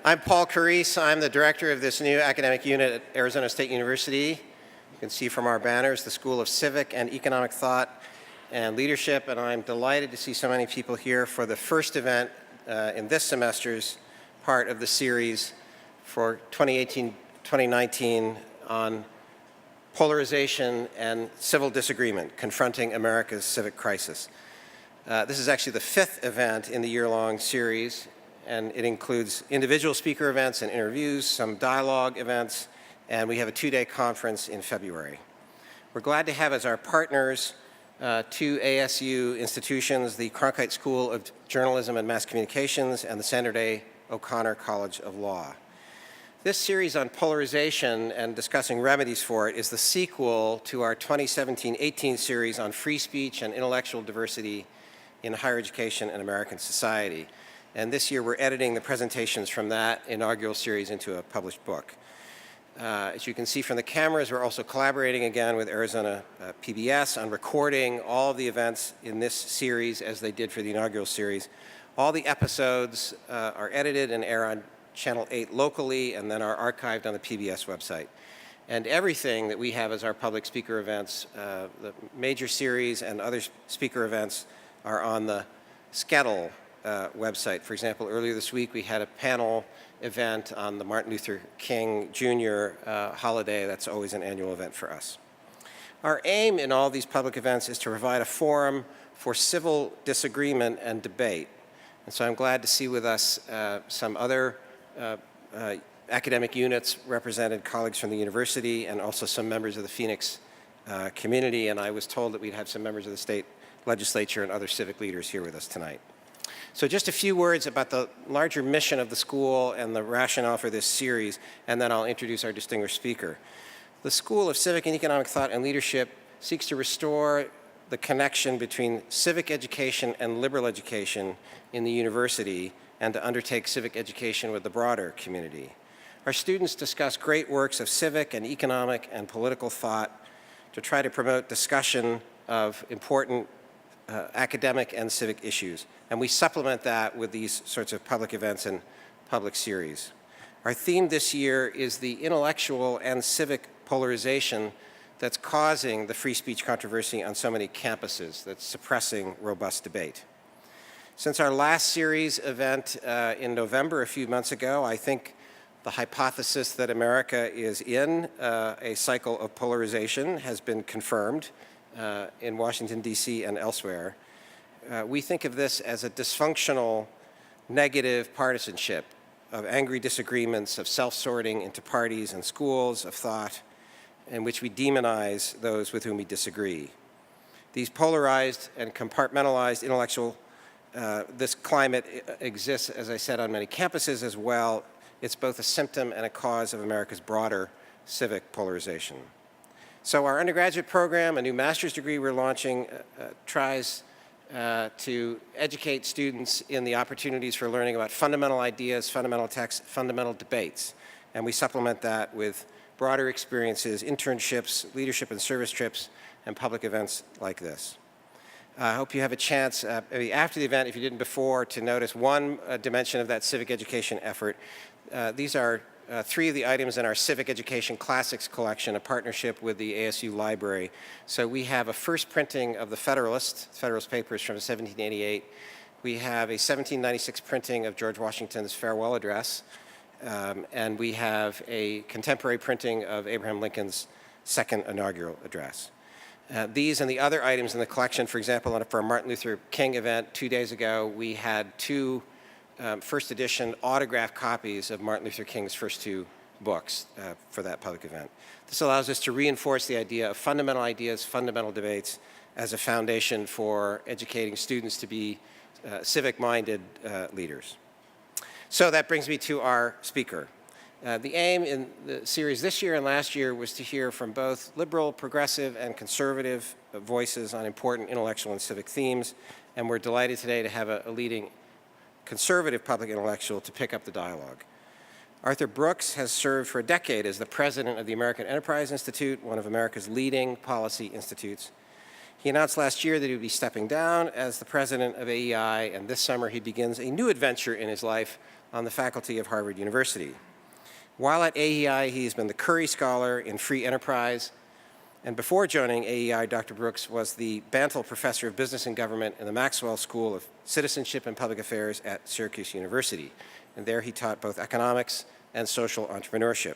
I'm Paul Carisse. I'm the director of this new academic unit at Arizona State University. You can see from our banners the School of Civic and Economic Thought and Leadership, and I'm delighted to see so many people here for the first event in this semester's part of the series for 2018-2019 on polarization and civil disagreement, confronting America's civic crisis. This is actually the fifth event in the year-long series, and it includes individual speaker events and interviews, some dialogue events, and we have a two-day conference in February. We're glad to have as our partners two ASU institutions, the Cronkite School of Journalism and Mass Communications and the Sandra Day O'Connor College of Law. This series on polarization and discussing remedies for it is the sequel to our 2017-18 series on free speech and intellectual diversity in higher education and American society. And this year we're editing the presentations from that inaugural series into a published book. As you can see from the cameras, we're also collaborating again with Arizona PBS on recording all of the events in this series as they did for the inaugural series. All the episodes are edited and air on Channel 8 locally and then are archived on the PBS website. And everything that we have as our public speaker events, the major series and other speaker events are on the SCETL website. For example, earlier this week we had a panel event on the Martin Luther King Jr. Holiday. That's always an annual event for us. Our aim in all these public events is to provide a forum for civil disagreement and debate. And so I'm glad to see with us some other academic units represented, colleagues from the university, and also some members of the Phoenix community. And I was told that we'd have some members of the state legislature and other civic leaders here with us tonight. So just a few words about the larger mission of the school and the rationale for this series, and then I'll introduce our distinguished speaker. The School of Civic and Economic Thought and Leadership seeks to restore the connection between civic education and liberal education in the university and to undertake civic education with the broader community. Our students discuss great works of civic and economic and political thought to try to promote discussion of important academic and civic issues. And we supplement that with these sorts of public events and public series. Our theme this year is the intellectual and civic polarization that's causing the free speech controversy on so many campuses, that's suppressing robust debate. Since our last series event in November, a few months ago, I think the hypothesis that America is in a cycle of polarization has been confirmed in Washington, D.C. and elsewhere. We think of this as a dysfunctional, negative partisanship of angry disagreements, of self-sorting into parties and schools of thought, in which we demonize those with whom we disagree. These polarized and compartmentalized intellectual, this climate exists, as I said, on many campuses as well. It's both a symptom and a cause of America's broader civic polarization. So our undergraduate program, a new master's degree we're launching, tries to educate students in the opportunities for learning about fundamental ideas, fundamental texts, fundamental debates. And we supplement that with broader experiences, internships, leadership and service trips, and public events like this. I hope you have a chance after the event, if you didn't before, to notice one dimension of that civic education effort. These are three of the items in our Civic Education Classics collection, a partnership with the ASU Library. So we have a first printing of the Federalist Papers from 1788. We have a 1796 printing of George Washington's farewell address. And we have a contemporary printing of Abraham Lincoln's second inaugural address. These and the other items in the collection, for example, for a Martin Luther King event 2 days ago, we had two first edition autographed copies of Martin Luther King's first two books for that public event. This allows us to reinforce the idea of fundamental ideas, fundamental debates as a foundation for educating students to be civic-minded leaders. So that brings me to our speaker. The aim in the series this year and last year was to hear from both liberal, progressive, and conservative voices on important intellectual and civic themes, and we're delighted today to have a leading conservative public intellectual to pick up the dialogue. Arthur Brooks has served for a decade as the president of the American Enterprise Institute, one of America's leading policy institutes. He announced last year that he would be stepping down as the president of AEI, and this summer he begins a new adventure in his life, on the faculty of Harvard University. While at AEI, he has been the Curry Scholar in Free Enterprise, and before joining AEI, Dr. Brooks was the Bantle Professor of Business and Government in the Maxwell School of Citizenship and Public Affairs at Syracuse University, and there he taught both economics and social entrepreneurship.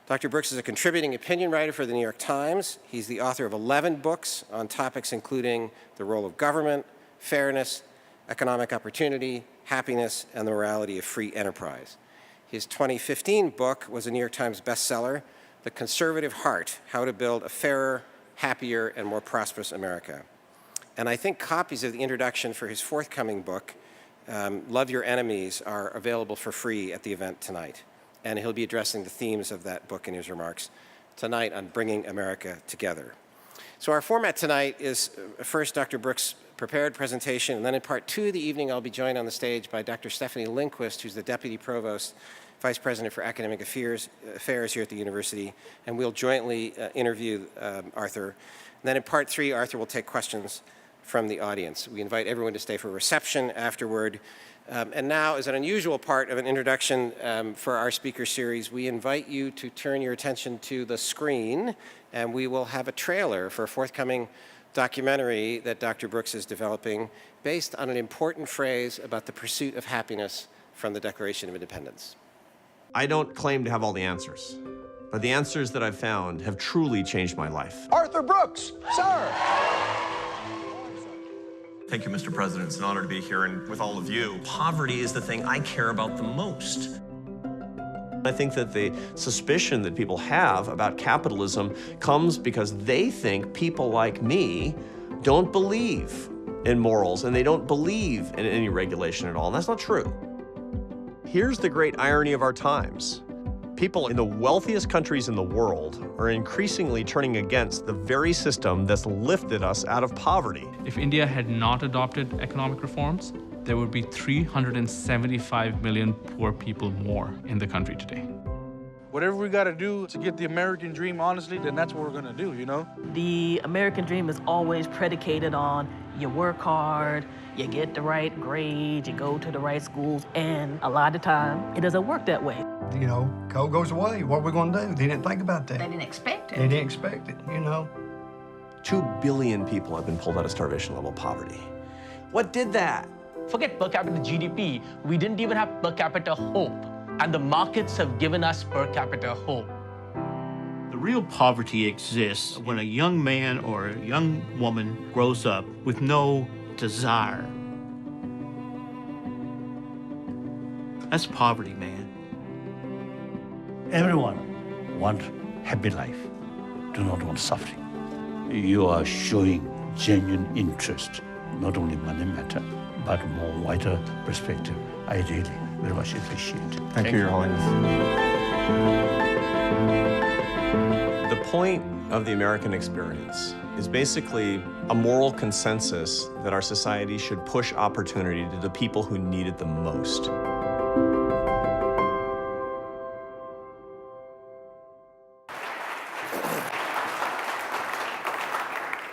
Dr. Brooks is a contributing opinion writer for the New York Times. He's the author of 11 books on topics including the role of government, fairness, economic opportunity, happiness, and the morality of free enterprise. His 2015 book was a New York Times bestseller, The Conservative Heart: How to Build a Fairer, Happier, and More Prosperous America. And I think copies of the introduction for his forthcoming book, Love Your Enemies, are available for free at the event tonight. And he'll be addressing the themes of that book in his remarks tonight on bringing America together. So our format tonight is first Dr. Brooks' prepared presentation, and then in part two of the evening I'll be joined on the stage by Dr. Stephanie Lindquist, who's the Deputy Provost, Vice President for Academic Affairs here at the university, and we'll jointly interview Arthur. And then in part three, Arthur will take questions from the audience. We invite everyone to stay for reception afterward. And now, as an unusual part of an introduction for our speaker series, we invite you to turn your attention to the screen, and we will have a trailer for a forthcoming documentary that Dr. Brooks is developing based on an important phrase about the pursuit of happiness from the Declaration of Independence. I don't claim to have all the answers, but the answers that I've found have truly changed my life. Arthur Brooks, sir. Thank you, Mr. President. It's an honor to be here and with all of you. Poverty is the thing I care about the most. I think that the suspicion that people have about capitalism comes because they think people like me don't believe in morals and they don't believe in any regulation at all, and that's not true. Here's the great irony of our times. People in the wealthiest countries in the world are increasingly turning against the very system that's lifted us out of poverty. If India had not adopted economic reforms, there would be 375 million poor people more in the country today. Whatever we got to do to get the American dream, honestly, then that's what we're going to do, you know? The American dream is always predicated on you work hard, you get the right grades, you go to the right schools, and a lot of time, it doesn't work that way. You know, coal goes away. What are we going to do? They didn't think about that. They didn't expect it. They didn't expect it, you know. 2 billion people have been pulled out of starvation level poverty. What did that? Forget per capita GDP. We didn't even have per capita hope. And the markets have given us per capita hope. The real poverty exists when a young man or a young woman grows up with no desire. That's poverty, man. Everyone wants happy life, do not want suffering. You are showing genuine interest, not only money matter, but more wider perspective. I really very much appreciate it. Thank you, Your Holiness. The point of the American experience is basically a moral consensus that our society should push opportunity to the people who need it the most.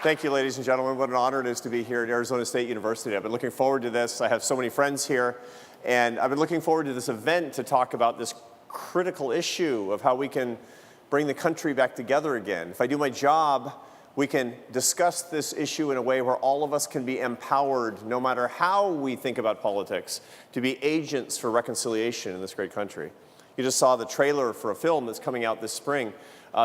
Thank you, ladies and gentlemen. What an honor it is to be here at Arizona State University. I've been looking forward to this. I have so many friends here, and I've been looking forward to this event to talk about this critical issue of how we can bring the country back together again. If I do my job, we can discuss this issue in a way where all of us can be empowered, no matter how we think about politics, to be agents for reconciliation in this great country. You just saw the trailer for a film that's coming out this spring.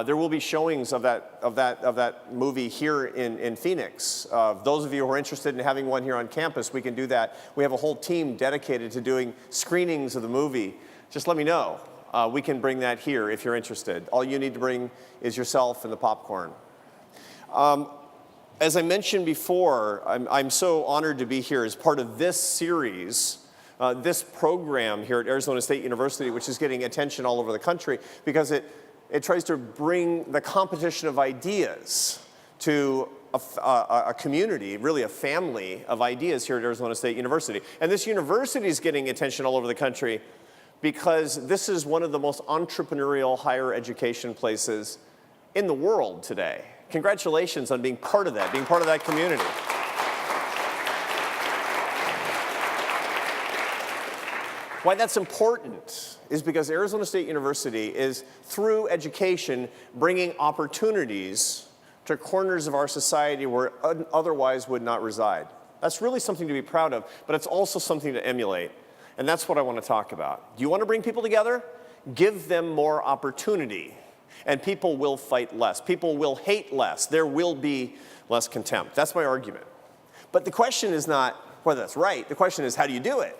There will be showings of that movie here in Phoenix. Those of you who are interested in having one here on campus, we can do that. We have a whole team dedicated to doing screenings of the movie. Just let me know. We can bring that here if you're interested. All you need to bring is yourself and the popcorn. As I mentioned before, I'm so honored to be here as part of this series, this program here at Arizona State University, which is getting attention all over the country because it tries to bring the competition of ideas to a community, really a family of ideas here at Arizona State University. And this university is getting attention all over the country because this is one of the most entrepreneurial higher education places in the world today. Congratulations on being part of that community. Why that's important is because Arizona State University is, through education, bringing opportunities to corners of our society where otherwise would not reside. That's really something to be proud of, but it's also something to emulate. And that's what I want to talk about. Do you want to bring people together? Give them more opportunity, and people will fight less. People will hate less. There will be less contempt. That's my argument. But the question is not whether that's right. The question is, how do you do it?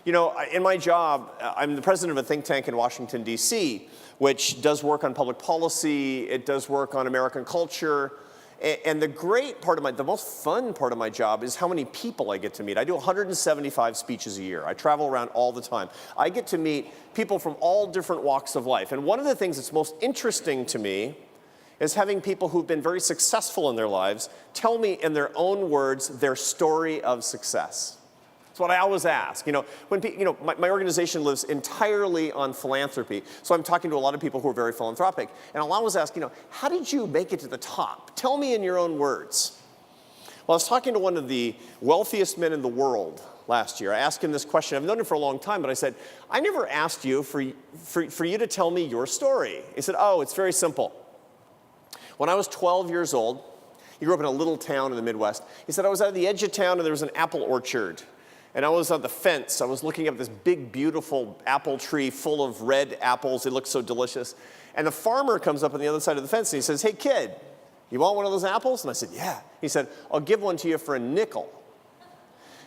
You know, in my job, I'm the president of a think tank in Washington, D.C., which does work on public policy. It does work on American culture. And the great part of the most fun part of my job is how many people I get to meet. I do 175 speeches a year. I travel around all the time. I get to meet people from all different walks of life. And one of the things that's most interesting to me is having people who've been very successful in their lives tell me in their own words their story of success. That's what I always ask. You know, my organization lives entirely on philanthropy, so I'm talking to a lot of people who are very philanthropic, and I'll always ask, how did you make it to the top? Tell me in your own words. Well, I was talking to one of the wealthiest men in the world last year. I asked him this question. I've known him for a long time, but I said, I never asked you for you to tell me your story. He said, oh, it's very simple. When I was 12 years old, he grew up in a little town in the Midwest. He said, I was at the edge of town, and there was an apple orchard. And I was on the fence. I was looking up this big, beautiful apple tree full of red apples. It looked so delicious. And the farmer comes up on the other side of the fence, and he says, hey, kid, you want one of those apples? And I said, yeah. He said, I'll give one to you for a nickel.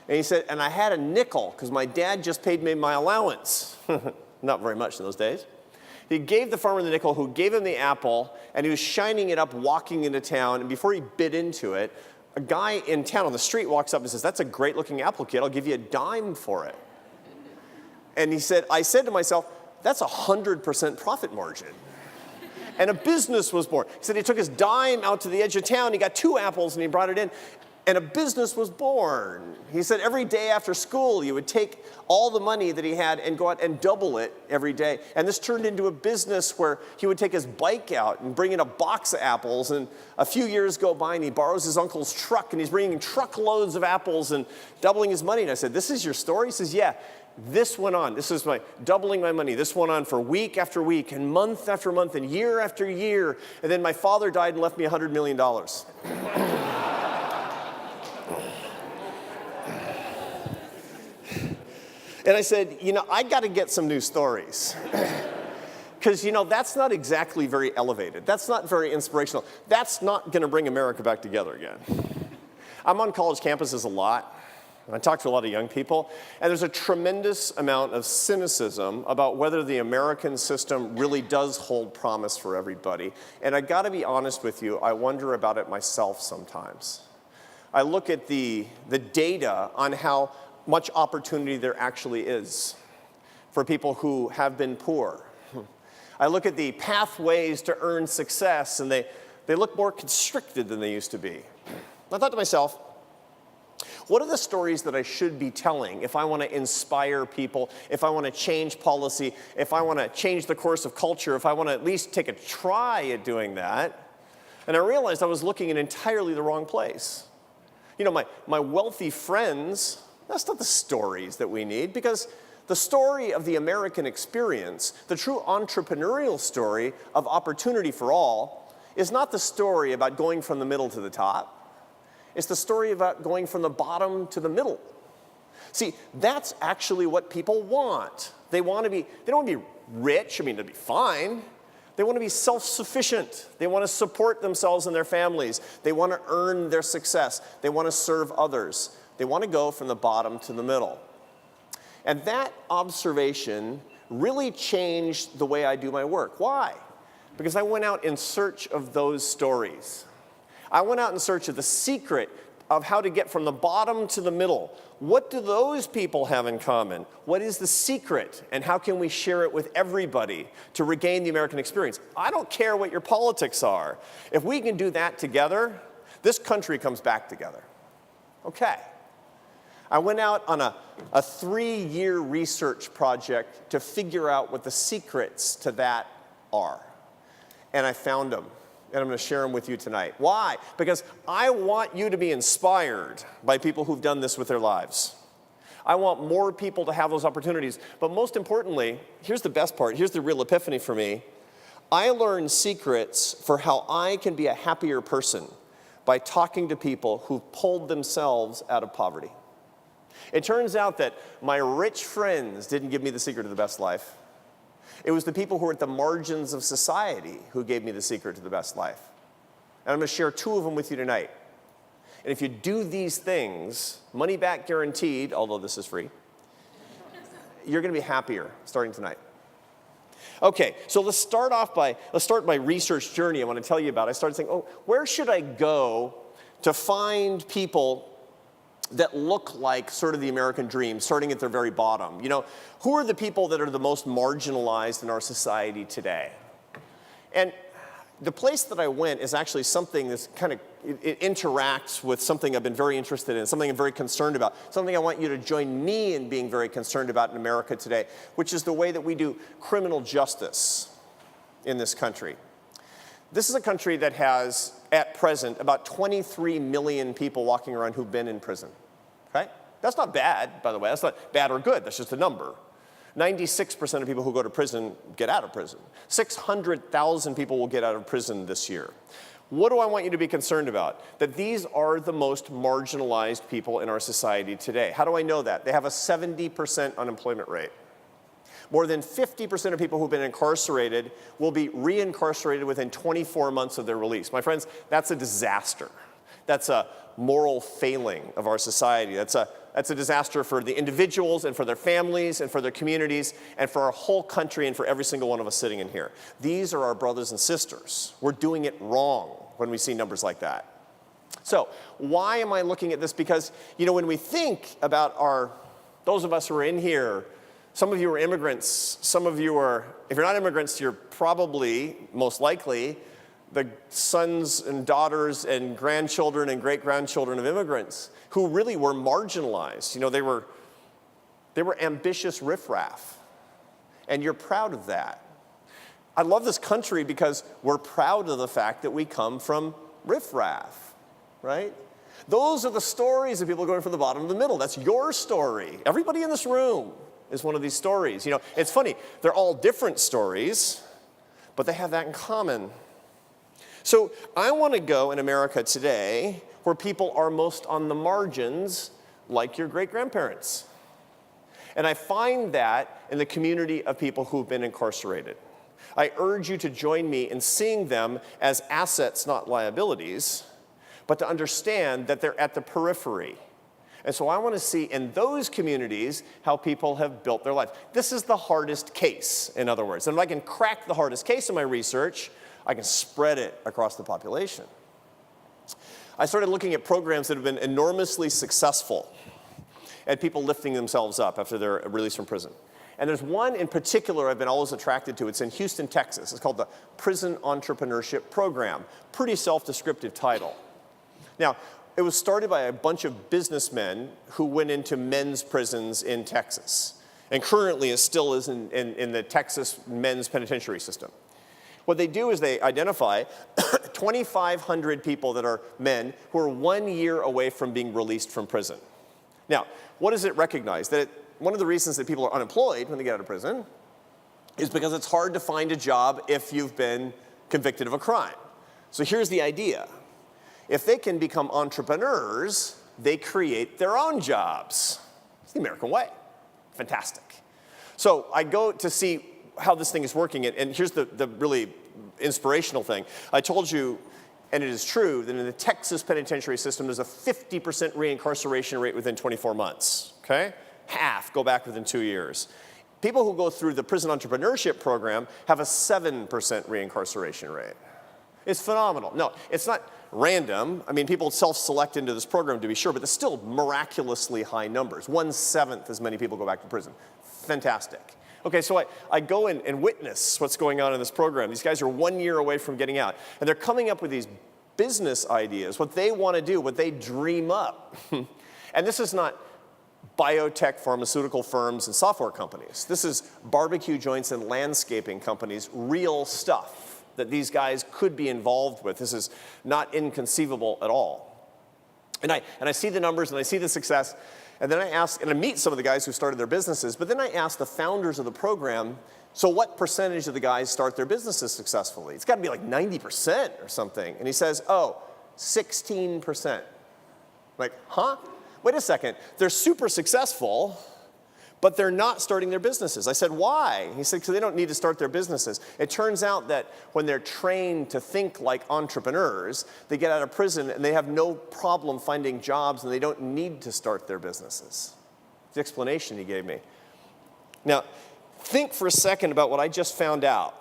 And he said, and I had a nickel because my dad just paid me my allowance. Not very much in those days. He gave the farmer the nickel, who gave him the apple, and he was shining it up, walking into town. And before he bit into it, a guy in town on the street walks up and says, that's a great looking apple, kid. I'll give you a dime for it. And he said, I said to myself, that's 100% profit margin. And a business was born. He said he took his dime out to the edge of town. He got 2 apples and he brought it in. And a business was born. He said every day after school, he would take all the money that he had and go out and double it every day. And this turned into a business where he would take his bike out and bring in a box of apples. And a few years go by and he borrows his uncle's truck and he's bringing truckloads of apples and doubling his money. And I said, this is your story? He says, yeah. This went on. This is my doubling my money. This went on for week after week and month after month and year after year. And then my father died and left me $100 million. And I said, I got to get some new stories. Because, that's not exactly very elevated. That's not very inspirational. That's not going to bring America back together again. I'm on college campuses a lot. I talk to a lot of young people. And there's a tremendous amount of cynicism about whether the American system really does hold promise for everybody. And I got to be honest with you, I wonder about it myself sometimes. I look at the data on how much opportunity there actually is for people who have been poor. I look at the pathways to earn success, and they look more constricted than they used to be. I thought to myself, what are the stories that I should be telling if I want to inspire people, if I want to change policy, if I want to change the course of culture, if I want to at least take a try at doing that? And I realized I was looking in entirely the wrong place. My wealthy friends, that's not the stories that we need, because the story of the American experience, the true entrepreneurial story of opportunity for all, is not the story about going from the middle to the top. It's the story about going from the bottom to the middle. See, that's actually what people want. They don't want to be rich. They'd be fine. They want to be self-sufficient. They want to support themselves and their families. They want to earn their success. They want to serve others. They want to go from the bottom to the middle. And that observation really changed the way I do my work. Why? Because I went out in search of those stories. I went out in search of the secret of how to get from the bottom to the middle. What do those people have in common? What is the secret? And how can we share it with everybody to regain the American experience? I don't care what your politics are. If we can do that together, this country comes back together. Okay. I went out on a 3-year research project to figure out what the secrets to that are. And I found them. And I'm going to share them with you tonight. Why? Because I want you to be inspired by people who've done this with their lives. I want more people to have those opportunities. But most importantly, here's the best part. Here's the real epiphany for me. I learned secrets for how I can be a happier person by talking to people who've pulled themselves out of poverty. It turns out that my rich friends didn't give me the secret to the best life. It was the people who were at the margins of society who gave me the secret to the best life. And I'm going to share 2 of them with you tonight. And if you do these things, money back guaranteed, although this is free, you're going to be happier starting tonight. Okay, so let's start my research journey I want to tell you about. I started saying, where should I go to find people that look like sort of the American dream, starting at their very bottom? You know, who are the people that are the most marginalized in our society today? And the place that I went is actually something that's it interacts with something I've been very interested in, something I'm very concerned about, something I want you to join me in being very concerned about in America today, which is the way that we do criminal justice in this country. This is a country that has, at present, about 23 million people walking around who've been in prison, okay? That's not bad, by the way. That's not bad or good. That's just a number. 96% of people who go to prison get out of prison. 600,000 people will get out of prison this year. What do I want you to be concerned about? That these are the most marginalized people in our society today. How do I know that? They have a 70% unemployment rate. More than 50% of people who've been incarcerated will be reincarcerated within 24 months of their release. My friends, that's a disaster. That's a moral failing of our society. That's a disaster for the individuals and for their families and for their communities and for our whole country and for every single one of us sitting in here. These are our brothers and sisters. We're doing it wrong when we see numbers like that. So why am I looking at this? Because, you know, when we think about those of us who are in here, some of you are immigrants, some of you are, if you're not immigrants, you're probably, most likely, the sons and daughters and grandchildren and great-grandchildren of immigrants who really were marginalized. You know, they were ambitious riffraff, and you're proud of that. I love this country because we're proud of the fact that we come from riffraff, right? Those are the stories of people going from the bottom to the middle. That's your story. Everybody in this room is one of these stories. You know, it's funny. They're all different stories, but they have that in common. So I want to go in America today where people are most on the margins, like your great-grandparents. And I find that in the community of people who've been incarcerated. I urge you to join me in seeing them as assets, not liabilities, but to understand that they're at the periphery. And so I want to see in those communities how people have built their life. This is the hardest case, in other words. And if I can crack the hardest case in my research, I can spread it across the population. I started looking at programs that have been enormously successful at people lifting themselves up after they're released from prison. And there's one in particular I've been always attracted to. It's in Houston, Texas. It's called the Prison Entrepreneurship Program. Pretty self-descriptive title. Now, it was started by a bunch of businessmen who went into men's prisons in Texas, and currently it still is in the Texas men's penitentiary system. What they do is they identify 2,500 people that are men who are 1 year away from being released from prison. Now, what does it recognize? One of the reasons that people are unemployed when they get out of prison is because it's hard to find a job if you've been convicted of a crime. So here's the idea. If they can become entrepreneurs, they create their own jobs. It's the American way. Fantastic. So I go to see how this thing is working, and here's the really inspirational thing. I told you, and it is true, that in the Texas penitentiary system, there's a 50% reincarceration rate within 24 months, okay? Half go back within 2 years. People who go through the prison entrepreneurship program have a 7% reincarceration rate. It's phenomenal. No, it's not random. I mean, people self-select into this program to be sure, but there's still miraculously high numbers. 1/7 as many people go back to prison. Fantastic. Okay, so I go in and witness what's going on in this program. These guys are 1 year away from getting out, and they're coming up with these business ideas, what they want to do, what they dream up. And this is not biotech, pharmaceutical firms, and software companies. This is barbecue joints and landscaping companies, real stuff that these guys could be involved with. This is not inconceivable at all. And I see the numbers and I see the success, And then I ask, and I meet some of the guys who started their businesses, but then I ask the founders of the program, so what percentage of the guys start their businesses successfully? It's got to be like 90% or something. And he says, oh, 16%. Like, huh? Wait a second. They're super successful, but they're not starting their businesses. I said, why? He said, because they don't need to start their businesses. It turns out that when they're trained to think like entrepreneurs, they get out of prison and they have no problem finding jobs and they don't need to start their businesses. The explanation he gave me. Now, think for a second about what I just found out.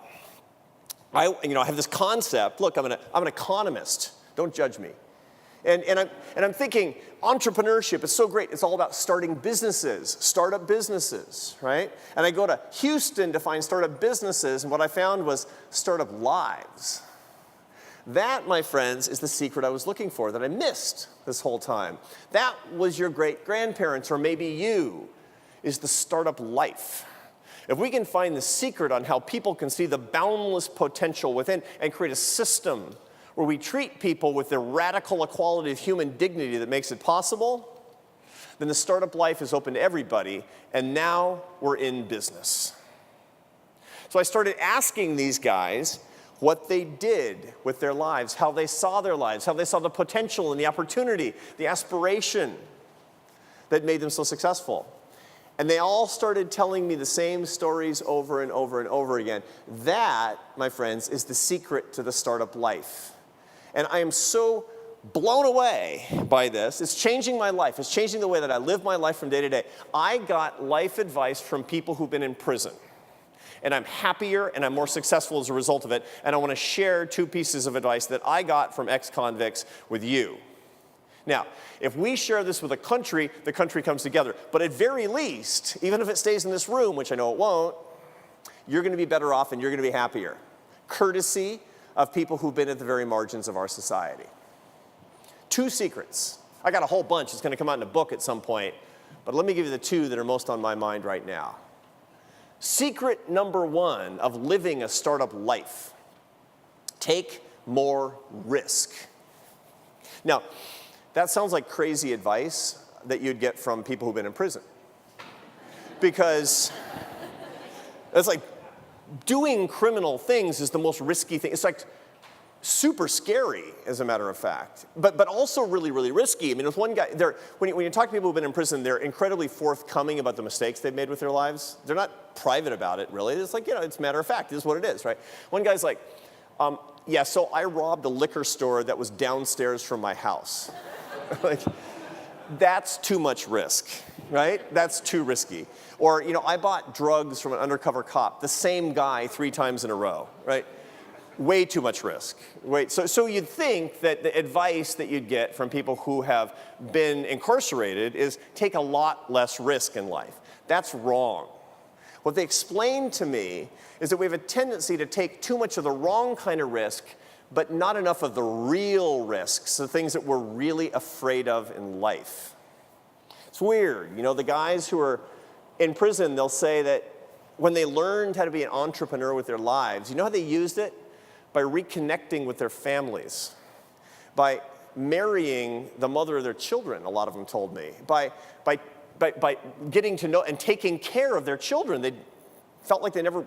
I have this concept. Look, I'm an economist. Don't judge me. And I'm thinking, entrepreneurship is so great. It's all about starting businesses, startup businesses, right? And I go to Houston to find startup businesses, and what I found was startup lives. That, my friends, is the secret I was looking for that I missed this whole time. That was your great-grandparents, or maybe you, is the startup life. If we can find the secret on how people can see the boundless potential within and create a system where we treat people with the radical equality of human dignity that makes it possible, then the startup life is open to everybody, and now we're in business. So I started asking these guys what they did with their lives, how they saw their lives, how they saw the potential and the opportunity, the aspiration that made them so successful. And they all started telling me the same stories over and over and over again. That, my friends, is the secret to the startup life. And I am so blown away by this. It's changing my life. It's changing the way that I live my life from day to day. I got life advice from people who've been in prison. And I'm happier and I'm more successful as a result of it. And I want to share 2 pieces of advice that I got from ex-convicts with you. Now, if we share this with the country comes together. But at very least, even if it stays in this room, which I know it won't, you're going to be better off and you're going to be happier. Courtesy of people who've been at the very margins of our society. 2 secrets. I got a whole bunch. It's going to come out in a book at some point. But let me give you the 2 that are most on my mind right now. Secret number 1 of living a startup life. Take more risk. Now, that sounds like crazy advice that you'd get from people who've been in prison. Because it's like, doing criminal things is the most risky thing. It's like super scary, as a matter of fact, but also really, really risky. I mean, with one guy, when you talk to people who've been in prison, they're incredibly forthcoming about the mistakes they've made with their lives. They're not private about it, really. It's like, it's a matter of fact. It is what it is, right? One guy's like, yeah, so I robbed a liquor store that was downstairs from my house. Like, that's too much risk, right? That's too risky. Or, I bought drugs from an undercover cop, the same guy 3 times in a row, right? Way too much risk. So you'd think that the advice that you'd get from people who have been incarcerated is take a lot less risk in life. That's wrong. What they explained to me is that we have a tendency to take too much of the wrong kind of risk, but not enough of the real risks, the things that we're really afraid of in life. It's weird. The guys who are in prison, they'll say that when they learned how to be an entrepreneur with their lives, you know how they used it? By reconnecting with their families, by marrying the mother of their children, a lot of them told me, by getting to know and taking care of their children. They felt like they never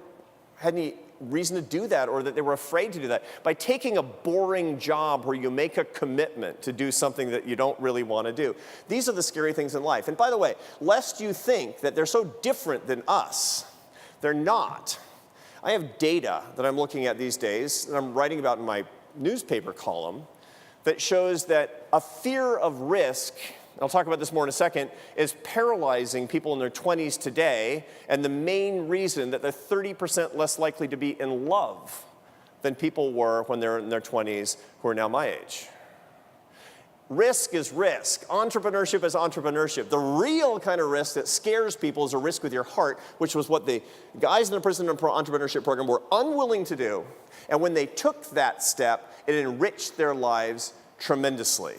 had any reason to do that, or that they were afraid to do that. By taking a boring job where you make a commitment to do something that you don't really want to do. These are the scary things in life. And by the way, lest you think that they're so different than us, they're not. I have data that I'm looking at these days, that I'm writing about in my newspaper column, that shows that a fear of risk, I'll talk about this more in a second, is paralyzing people in their 20s today, and the main reason that they're 30% less likely to be in love than people were when they're in their 20s who are now my age. Risk is risk. Entrepreneurship is entrepreneurship. The real kind of risk that scares people is a risk with your heart, which was what the guys in the Prison Entrepreneurship program were unwilling to do. And when they took that step, it enriched their lives tremendously.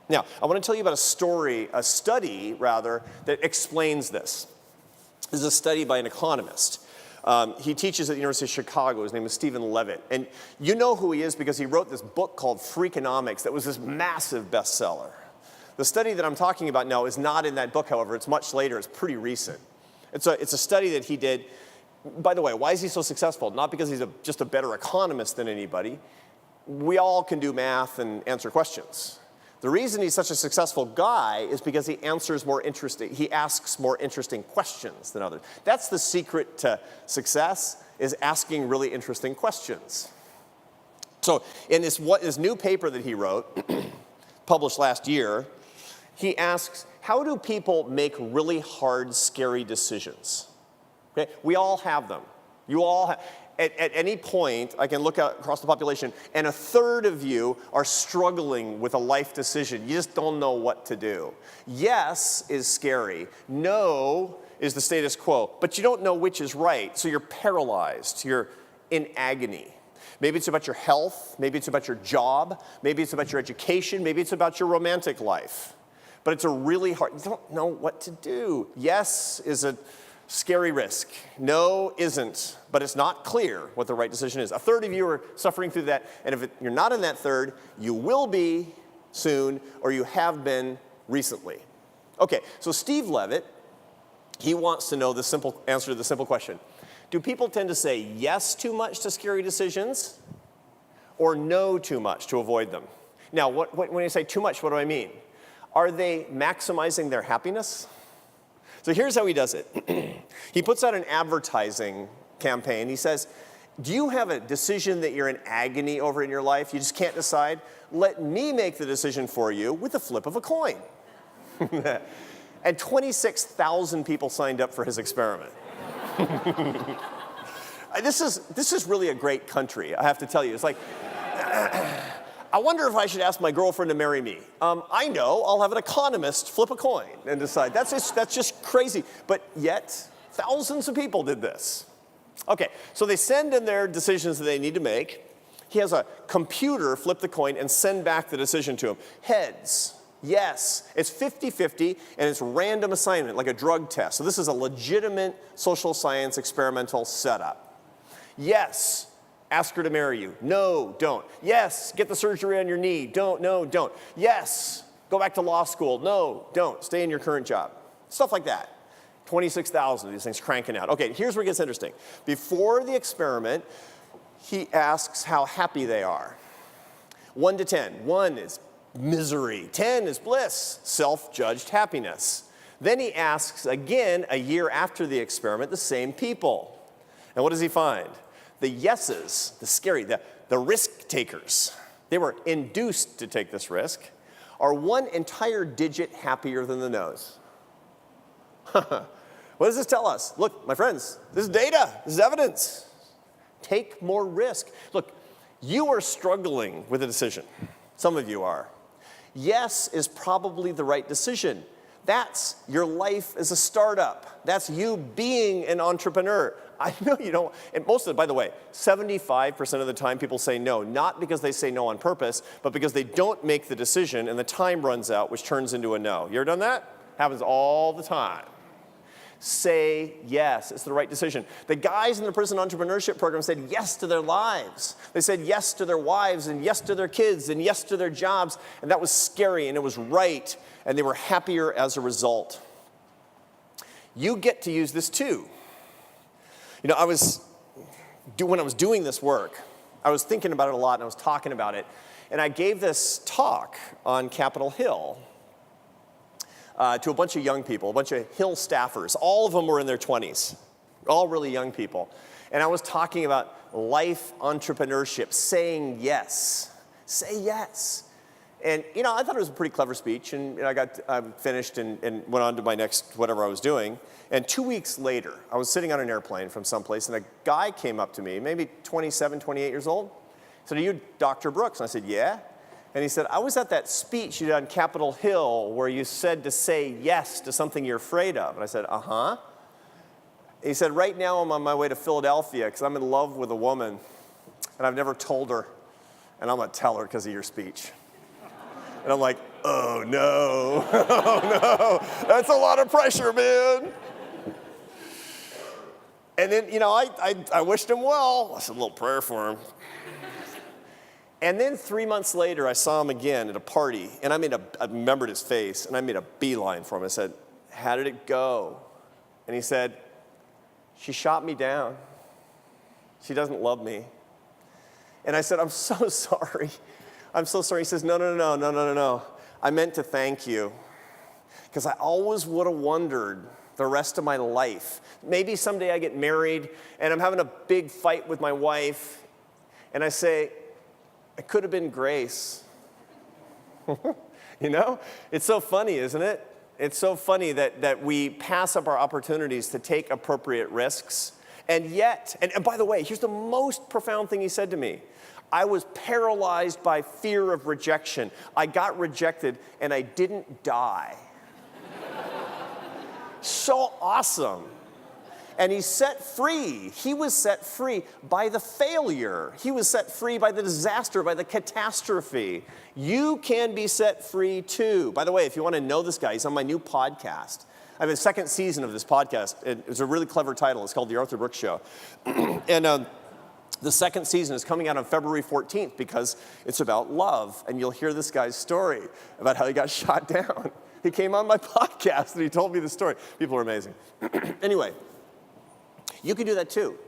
Now, I want to tell you about a study that explains this. This is a study by an economist. He teaches at the University of Chicago. His name is Stephen Levitt. And you know who he is because he wrote this book called Freakonomics that was this massive bestseller. The study that I'm talking about now is not in that book, however. It's much later. It's pretty recent. It's a study that he did. By the way, why is he so successful? Not because he's just a better economist than anybody. We all can do math and answer questions. The reason he's such a successful guy is because he asks more interesting questions than others. That's the secret to success, is asking really interesting questions. So in this new paper that he wrote, published last year, he asks, how do people make really hard, scary decisions? Okay? We all have them. You all have. At any point, I can look out across the population, and a third of you are struggling with a life decision. You just don't know what to do. Yes is scary. No is the status quo. But you don't know which is right, so you're paralyzed. You're in agony. Maybe it's about your health. Maybe it's about your job. Maybe it's about your education. Maybe it's about your romantic life. But it's a really hard, you don't know what to do. Yes is a scary risk. No isn't, but it's not clear what the right decision is. A third of you are suffering through that, and if you're not in that third, you will be soon, or you have been recently. Okay, so Steve Levitt, he wants to know the simple answer to the simple question. Do people tend to say yes too much to scary decisions, or no too much to avoid them? Now, when you say too much, what do I mean? Are they maximizing their happiness? So here's how he does it. He puts out an advertising campaign. He says, do you have a decision that you're in agony over in your life? You just can't decide? Let me make the decision for you with the flip of a coin. And 26,000 people signed up for his experiment. This is really a great country, I have to tell you. It's like, I wonder if I should ask my girlfriend to marry me. I know, I'll have an economist flip a coin and decide. That's just crazy. But yet, thousands of people did this. Okay, so they send in their decisions that they need to make. He has a computer flip the coin and send back the decision to him. Heads, yes. It's 50-50, and it's random assignment, like a drug test. So this is a legitimate social science experimental setup. Yes. Ask her to marry you. No, don't. Yes, get the surgery on your knee. Don't, no, don't. Yes, go back to law school. No, don't. Stay in your current job. Stuff like that. 26,000 of these things cranking out. Okay, here's where it gets interesting. Before the experiment, he asks how happy they are. 1 to 10. 1 is misery. 10 is bliss, self-judged happiness. Then he asks again, a year after the experiment, the same people. And what does he find? The yeses, the scary, the risk takers, they were induced to take this risk, are 1 entire digit happier than the no's. What does this tell us? Look, my friends, this is data, this is evidence. Take more risk. Look, you are struggling with a decision. Some of you are. Yes is probably the right decision. That's your life as a startup. That's you being an entrepreneur. I know you don't, and most of it, by the way, 75% of the time people say no, not because they say no on purpose, but because they don't make the decision and the time runs out, which turns into a no. You ever done that? Happens all the time. Say yes, it's the right decision. The guys in the prison entrepreneurship program said yes to their lives. They said yes to their wives and yes to their kids and yes to their jobs, and that was scary and it was right, and they were happier as a result. You get to use this too. You know, when I was doing this work, I was thinking about it a lot and I was talking about it. And I gave this talk on Capitol Hill to a bunch of young people, a bunch of Hill staffers. All of them were in their 20s, all really young people. And I was talking about life entrepreneurship, saying yes. Say yes. And, you know, I thought it was a pretty clever speech. And I finished and went on to my next whatever I was doing. And 2 weeks later, I was sitting on an airplane from someplace, and a guy came up to me, maybe 27, 28 years old. He said, "Are you Dr. Brooks?" And I said, "Yeah." And he said, "I was at that speech you did on Capitol Hill where you said to say yes to something you're afraid of." And I said, "Uh-huh." He said, "Right now I'm on my way to Philadelphia because I'm in love with a woman, and I've never told her, and I'm going to tell her because of your speech." And I'm like, "Oh, no. Oh, no. That's a lot of pressure, man." And then, you know, I wished him well. I said a little prayer for him. And then 3 months later, I saw him again at a party, and I remembered his face, and I made a beeline for him. I said, "How did it go?" And he said, "She shot me down. She doesn't love me." And I said, "I'm so sorry. I'm so sorry." He says, No. I meant to thank you, because I always would have wondered the rest of my life. Maybe someday I get married, and I'm having a big fight with my wife, and I say, it could have been Grace. You know? It's so funny, isn't it? It's so funny that we pass up our opportunities to take appropriate risks. And yet, and by the way, here's the most profound thing he said to me. I was paralyzed by fear of rejection. I got rejected, and I didn't die. So awesome. And he's set free. He was set free by the failure. He was set free by the disaster, by the catastrophe. You can be set free too. By the way, if you want to know this guy, he's on my new podcast. I have a second season of this podcast. It's a really clever title. It's called The Arthur Brooks Show. And the second season is coming out on February 14th because it's about love. And you'll hear this guy's story about how he got shot down. He came on my podcast and he told me the story. People are amazing. Anyway. You can do that too.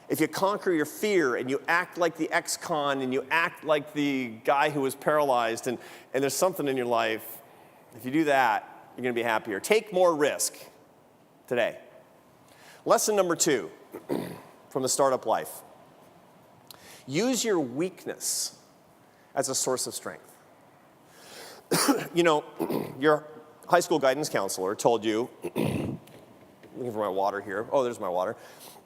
If you conquer your fear and you act like the ex-con and you act like the guy who was paralyzed and there's something in your life, if you do that, you're going to be happier. Take more risk today. Lesson number 2 from the startup life. Use your weakness as a source of strength. You know, your high school guidance counselor told you, looking for my water here. Oh, there's my water.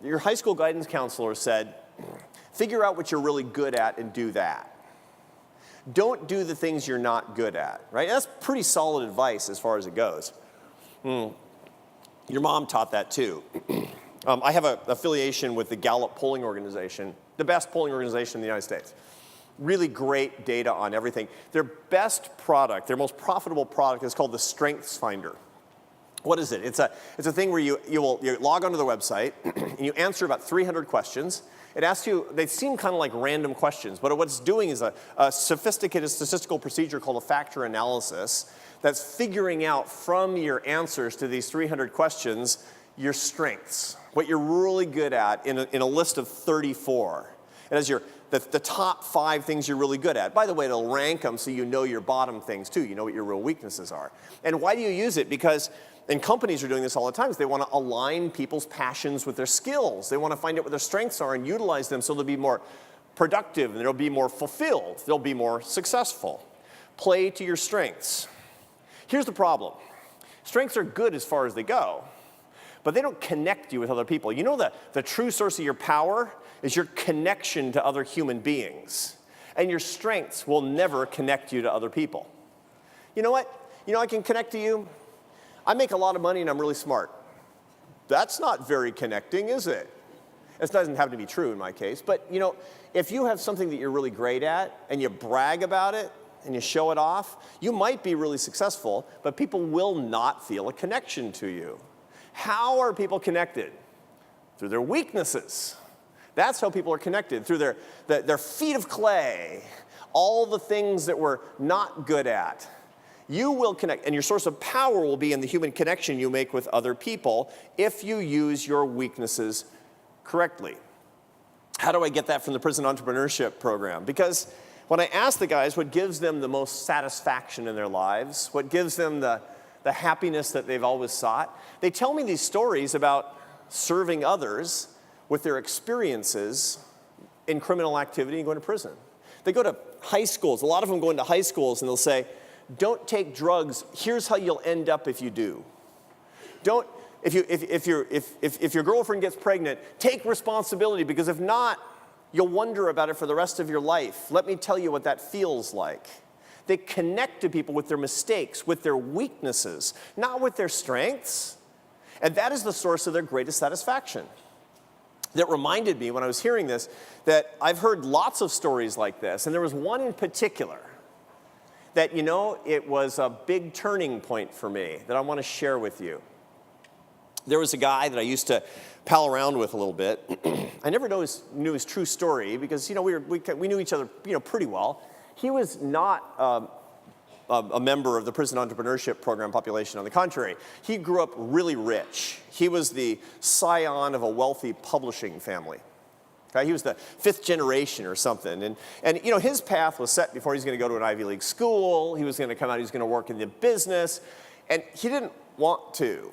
Your high school guidance counselor said, figure out what you're really good at and do that. Don't do the things you're not good at, right? That's pretty solid advice as far as it goes. Your mom taught that too. I have an affiliation with the Gallup polling organization, the best polling organization in the United States. Really great data on everything. Their best product, their most profitable product is called the Strengths Finder. What is it? It's a thing where you log onto the website and you answer about 300 questions. It asks you, they seem kind of like random questions, but what it's doing is a sophisticated statistical procedure called a factor analysis that's figuring out from your answers to these 300 questions your strengths, what you're really good at in a list of 34. It has the top 5 things you're really good at. By the way, it'll rank them so you know your bottom things too. You know what your real weaknesses are. And why do you use it? Because and companies are doing this all the time. They want to align people's passions with their skills. They want to find out what their strengths are and utilize them so they'll be more productive and they'll be more fulfilled. They'll be more successful. Play to your strengths. Here's the problem. Strengths are good as far as they go, but they don't connect you with other people. You know the true source of your power is your connection to other human beings. And your strengths will never connect you to other people. You know what? You know I can connect to you? I make a lot of money and I'm really smart. That's not very connecting, is it? It doesn't happen to be true in my case, but you know, if you have something that you're really great at and you brag about it and you show it off, you might be really successful, but people will not feel a connection to you. How are people connected? Through their weaknesses. That's how people are connected, through their feet of clay, all the things that we're not good at. You will connect, and your source of power will be in the human connection you make with other people if you use your weaknesses correctly. How do I get that from the prison entrepreneurship program? Because when I ask the guys what gives them the most satisfaction in their lives, what gives them the happiness that they've always sought, they tell me these stories about serving others with their experiences in criminal activity and going to prison. They go to high schools. A lot of them go into high schools and they'll say, don't take drugs. Here's how you'll end up if you do. Don't, if your girlfriend gets pregnant, take responsibility, because if not, you'll wonder about it for the rest of your life. Let me tell you what that feels like. They connect to people with their mistakes, with their weaknesses, not with their strengths. And that is the source of their greatest satisfaction. That reminded me when I was hearing this that I've heard lots of stories like this, and there was one in particular that, you know, it was a big turning point for me that I want to share with you. There was a guy that I used to pal around with a little bit. I never knew his true story because, we knew each other, pretty well. He was not a member of the prison entrepreneurship program population. On the contrary, he grew up really rich. He was the scion of a wealthy publishing family. Okay? He was the 5th generation or something. And his path was set before he was going to go to an Ivy League school. He was going to come out, he was going to work in the business. And he didn't want to.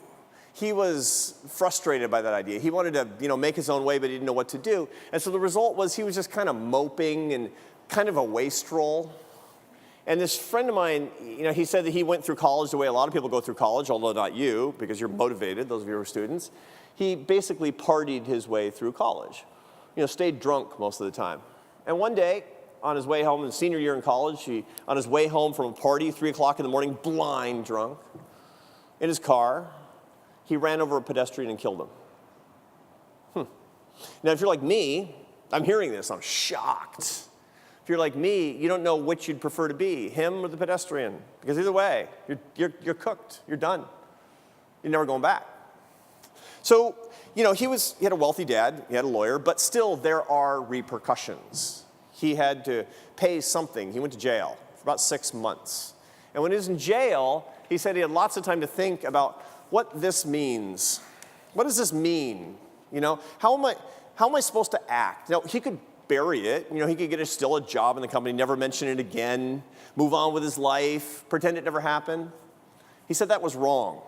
He was frustrated by that idea. He wanted to, make his own way, but he didn't know what to do. And so the result was he was just kind of moping and kind of a wastrel. And this friend of mine, he said that he went through college the way a lot of people go through college, although not you, because you're motivated, those of you who are students. He basically partied his way through college. Stayed drunk most of the time. And one day, on his way home, in his senior year in college, on his way home from a party, 3 o'clock in the morning, blind drunk, in his car, he ran over a pedestrian and killed him. Now, if you're like me, I'm hearing this, I'm shocked. If you're like me, you don't know which you'd prefer to be, him or the pedestrian, because either way, you're cooked, you're done. You're never going back. So, he had a wealthy dad, he had a lawyer, but still there are repercussions. He had to pay something. He went to jail for about 6 months. And when he was in jail, he said he had lots of time to think about what this means. What does this mean? How am I supposed to act? Now, he could bury it. He could get still a job in the company, never mention it again, move on with his life, pretend it never happened. He said that was wrong.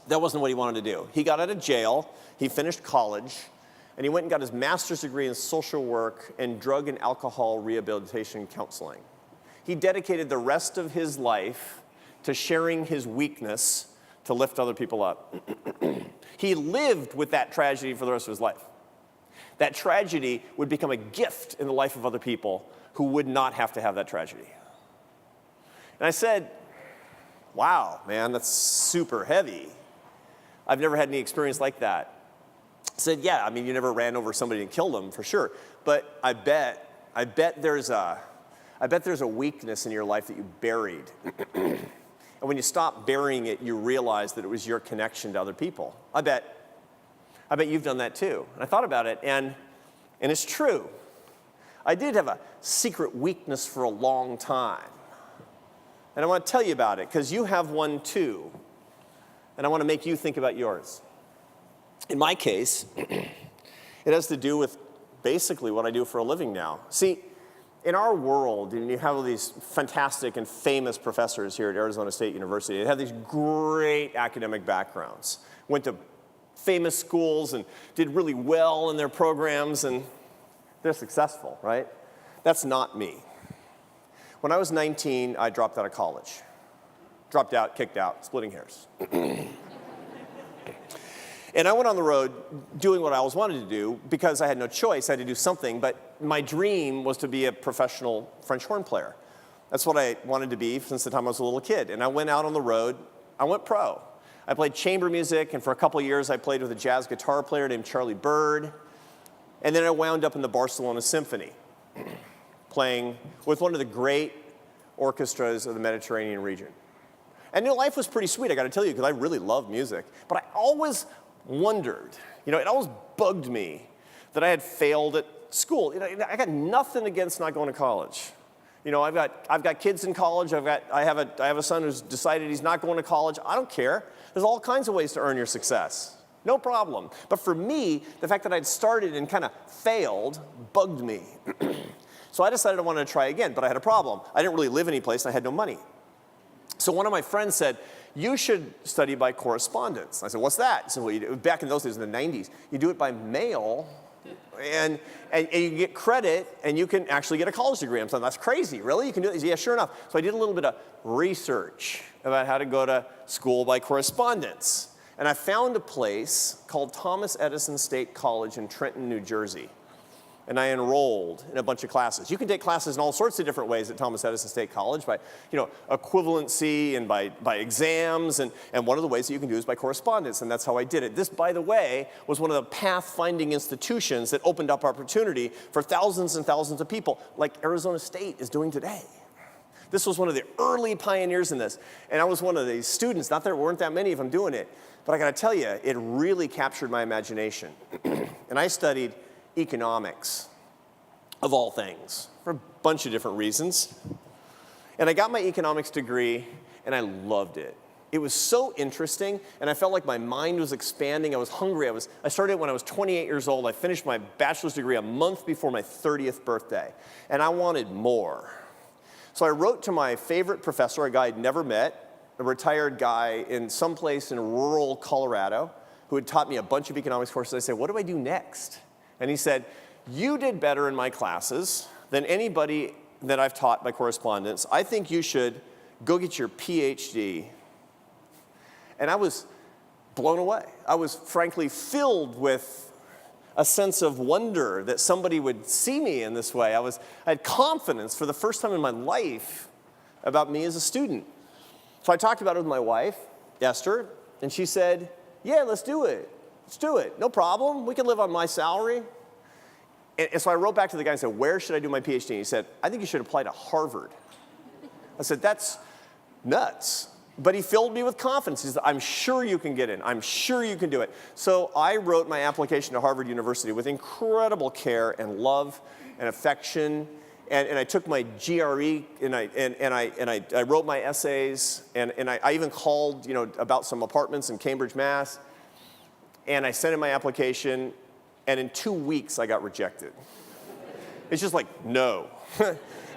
That wasn't what he wanted to do. He got out of jail, he finished college, and he went and got his master's degree in social work and drug and alcohol rehabilitation counseling. He dedicated the rest of his life to sharing his weakness to lift other people up. He lived with that tragedy for the rest of his life. That tragedy would become a gift in the life of other people who would not have to have that tragedy. And I said, wow, man, that's super heavy. I've never had any experience like that. I said, yeah, you never ran over somebody and killed them for sure, but I bet there's a weakness in your life that you buried. And when you stop burying it, you realize that it was your connection to other people. I bet you've done that too. And I thought about it, and it's true. I did have a secret weakness for a long time. And I want to tell you about it, because you have one too. And I want to make you think about yours. In my case, it has to do with basically what I do for a living now. See, in our world, and you have all these fantastic and famous professors here at Arizona State University. They have these great academic backgrounds. Went to famous schools and did really well in their programs, and they're successful, right? That's not me. When I was 19, I dropped out of college. Dropped out, kicked out, splitting hairs. And I went on the road doing what I always wanted to do because I had no choice. I had to do something, but my dream was to be a professional French horn player. That's what I wanted to be since the time I was a little kid. And I went out on the road. I went pro. I played chamber music, and for a couple of years I played with a jazz guitar player named Charlie Bird. And then I wound up in the Barcelona Symphony, playing with one of the great orchestras of the Mediterranean region. And life was pretty sweet, I gotta tell you, because I really love music. But I always wondered, it always bugged me that I had failed at school. I got nothing against not going to college. I've got kids in college. I have a son who's decided he's not going to college. I don't care. There's all kinds of ways to earn your success. No problem. But for me, the fact that I'd started and kind of failed bugged me. So I decided I wanted to try again, but I had a problem. I didn't really live anyplace and I had no money. So one of my friends said, you should study by correspondence. I said, what's that? He said, well, back in those days, in the 90s, you do it by mail, and you get credit, and you can actually get a college degree. I'm saying, that's crazy, really? You can do that? Yeah, sure enough. So I did a little bit of research about how to go to school by correspondence. And I found a place called Thomas Edison State College in Trenton, New Jersey. And I enrolled in a bunch of classes. You can take classes in all sorts of different ways at Thomas Edison State College by, equivalency and by exams. And one of the ways that you can do is by correspondence, and that's how I did it. This, by the way, was one of the pathfinding institutions that opened up opportunity for thousands and thousands of people, like Arizona State is doing today. This was one of the early pioneers in this. And I was one of the students, not there weren't that many of them doing it, But I got to tell you, it really captured my imagination. And I studied economics, of all things, for a bunch of different reasons. And I got my economics degree, and I loved it. It was so interesting, and I felt like my mind was expanding. I was hungry. I started when I was 28 years old. I finished my bachelor's degree a month before my 30th birthday, and I wanted more. So I wrote to my favorite professor, a guy I'd never met, a retired guy in someplace in rural Colorado, who had taught me a bunch of economics courses. I said, what do I do next? And he said, you did better in my classes than anybody that I've taught by correspondence. I think you should go get your PhD. And I was blown away. I was frankly filled with a sense of wonder that somebody would see me in this way. I had confidence for the first time in my life about me as a student. So I talked about it with my wife, Esther, and she said, yeah, let's do it. Let's do it. No problem. We can live on my salary. And so I wrote back to the guy and said, where should I do my PhD? And he said, I think you should apply to Harvard. I said, that's nuts. But he filled me with confidence. He said, I'm sure you can get in. I'm sure you can do it. So I wrote my application to Harvard University with incredible care and love and affection. And I took my GRE and I wrote my essays. And I even called, about some apartments in Cambridge, Mass. And I sent in my application. And in 2 weeks, I got rejected. It's just like, no.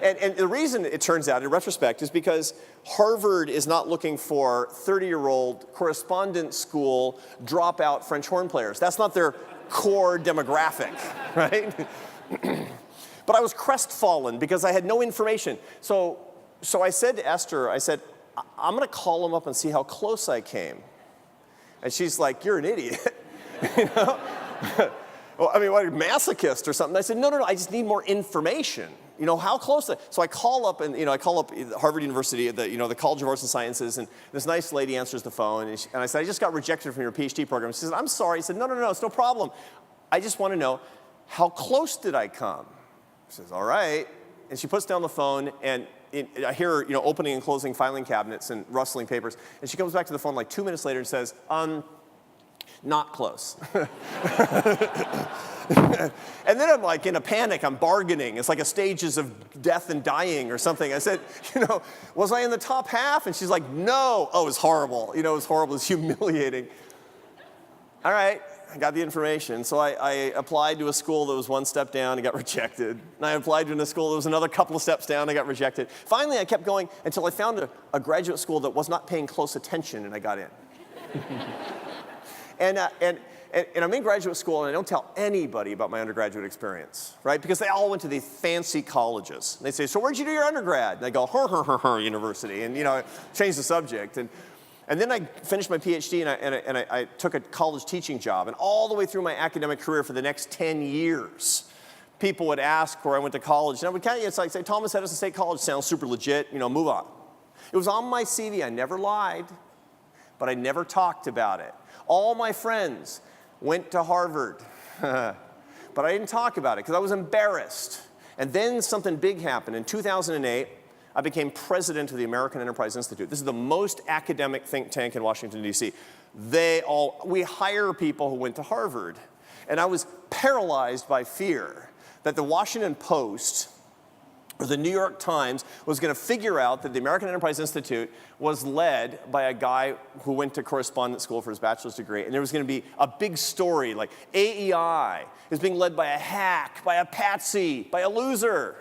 And the reason, it turns out, in retrospect, is because Harvard is not looking for 30-year-old correspondence school dropout French horn players. That's not their core demographic, right? But I was crestfallen because I had no information. So I said to Esther, I said, I'm going to call him up and see how close I came. And she's like, you're an idiot. Well, I mean, what, a masochist or something? I said, no, I just need more information. How close? So I call up, and I call up Harvard University, the College of Arts and Sciences, and this nice lady answers the phone, and I said, I just got rejected from your PhD program. She said, I'm sorry. I said, no, it's no problem. I just want to know, how close did I come? She says, all right. And she puts down the phone, and I hear her, opening and closing filing cabinets and rustling papers, and she comes back to the phone like 2 minutes later and says, not close. And then I'm like in a panic, I'm bargaining. It's like a stages of death and dying or something. I said, was I in the top half? And she's like, no. Oh, it was horrible. It was horrible, it was humiliating. All right, I got the information. So I applied to a school that was one step down and got rejected. And I applied to a school that was another couple of steps down and I got rejected. Finally, I kept going until I found a graduate school that was not paying close attention and I got in. And I'm in graduate school, and I don't tell anybody about my undergraduate experience, right? Because they all went to these fancy colleges. And they say, so where'd you do your undergrad? And I go, university, and, change the subject. And then I finished my PhD, and I took a college teaching job. And all the way through my academic career for the next 10 years, people would ask where I went to college. And I would it's like, say, Thomas Edison State College sounds super legit, move on. It was on my CV. I never lied, but I never talked about it. All my friends went to Harvard, but I didn't talk about it because I was embarrassed. And then something big happened. In 2008, I became president of the American Enterprise Institute. This is the most academic think tank in Washington, D.C. We hire people who went to Harvard. And I was paralyzed by fear that the Washington Post or the New York Times was going to figure out that the American Enterprise Institute was led by a guy who went to correspondence school for his bachelor's degree. And there was going to be a big story like AEI is being led by a hack, by a patsy, by a loser.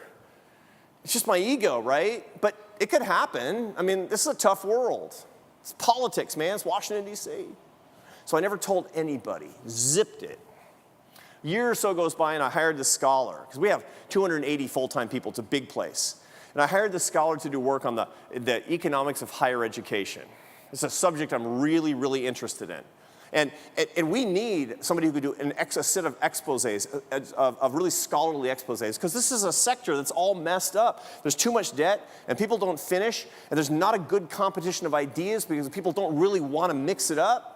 It's just my ego, right? But it could happen. I mean, this is a tough world. It's politics, man. It's Washington, D.C. So I never told anybody. Zipped it. A year or so goes by, and I hired this scholar, because we have 280 full-time people. It's a big place. And I hired this scholar to do work on the economics of higher education. It's a subject I'm really, really interested in. And we need somebody who could do a set of exposés, of really scholarly exposés, because this is a sector that's all messed up. There's too much debt, and people don't finish, and there's not a good competition of ideas because people don't really want to mix it up.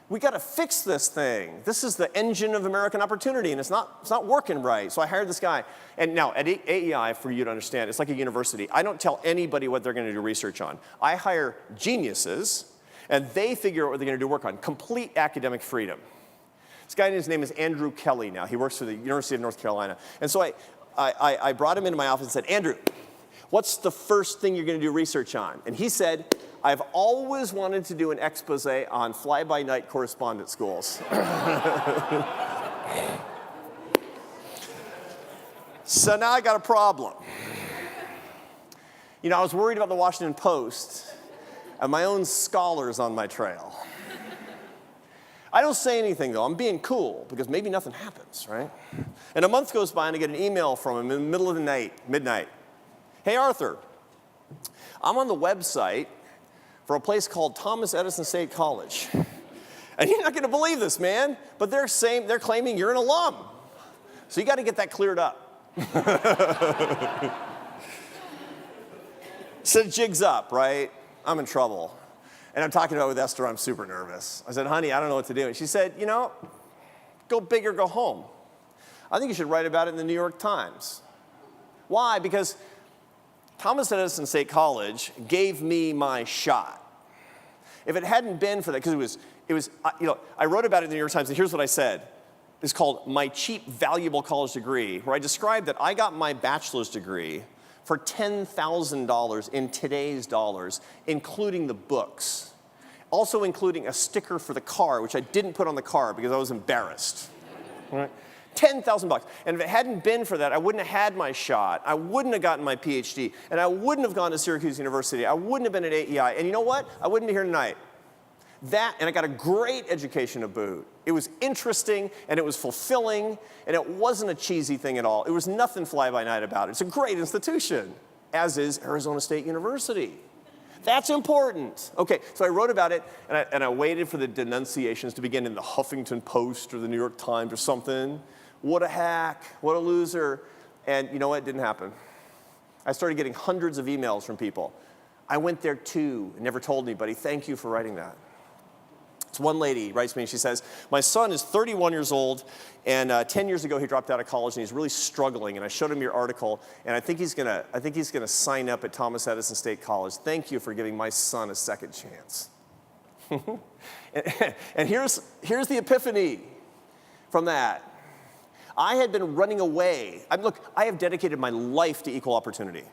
We got to fix this thing. This is the engine of American opportunity, and it's not working right. So I hired this guy. And now at AEI, for you to understand, it's like a university. I don't tell anybody what they're going to do research on. I hire geniuses, And they figure out what they're going to do work on. Complete academic freedom. This guy, his name is Andrew Kelly now. He works for the University of North Carolina. And so I brought him into my office and said, Andrew, what's the first thing you're going to do research on? And he said, I've always wanted to do an expose on fly-by-night correspondence schools. So now I got a problem. You know, I was worried about the Washington Post and my own scholars on my trail. I don't say anything, though. I'm being cool, because maybe nothing happens, right? And a month goes by, and I get an email from him in the middle of the night, midnight. Hey, Arthur, I'm on the website for a place called Thomas Edison State College. And you're not going to believe this, man, but they're claiming you're an alum. So you got to get that cleared up. So jig's up, right? I'm in trouble. And I'm talking about it with Esther. I'm super nervous. I said, honey, I don't know what to do. And she said, you know, go big or go home. I think you should write about it in the New York Times. Why? Because Thomas Edison State College gave me my shot. If it hadn't been for that, because it was, you know, I wrote about it in the New York Times, and here's what I said. It's called My Cheap, Valuable College Degree, where I described that I got my bachelor's degree for $10,000 in today's dollars, including the books. Also including a sticker for the car, which I didn't put on the car because I was embarrassed. Right? $10,000. And if it hadn't been for that, I wouldn't have had my shot. I wouldn't have gotten my PhD. And I wouldn't have gone to Syracuse University. I wouldn't have been at AEI. And you know what? I wouldn't be here tonight. That, and I got a great education to boot. It was interesting, and it was fulfilling, and it wasn't a cheesy thing at all. It was nothing fly-by-night about it. It's a great institution, as is Arizona State University. That's important. Okay, so I wrote about it, and I waited for the denunciations to begin in the Huffington Post or the New York Times or something. What a hack, what a loser. And you know what? It didn't happen. I started getting hundreds of emails from people. I went there too, and never told anybody. Thank you for writing that. It's one lady writes me, and she says, my son is 31 years old, and 10 years ago he dropped out of college, and he's really struggling. And I showed him your article, and I think he's gonna sign up at Thomas Edison State College. Thank you for giving my son a second chance. And here's the epiphany from that. I had been running away. I have dedicated my life to equal opportunity.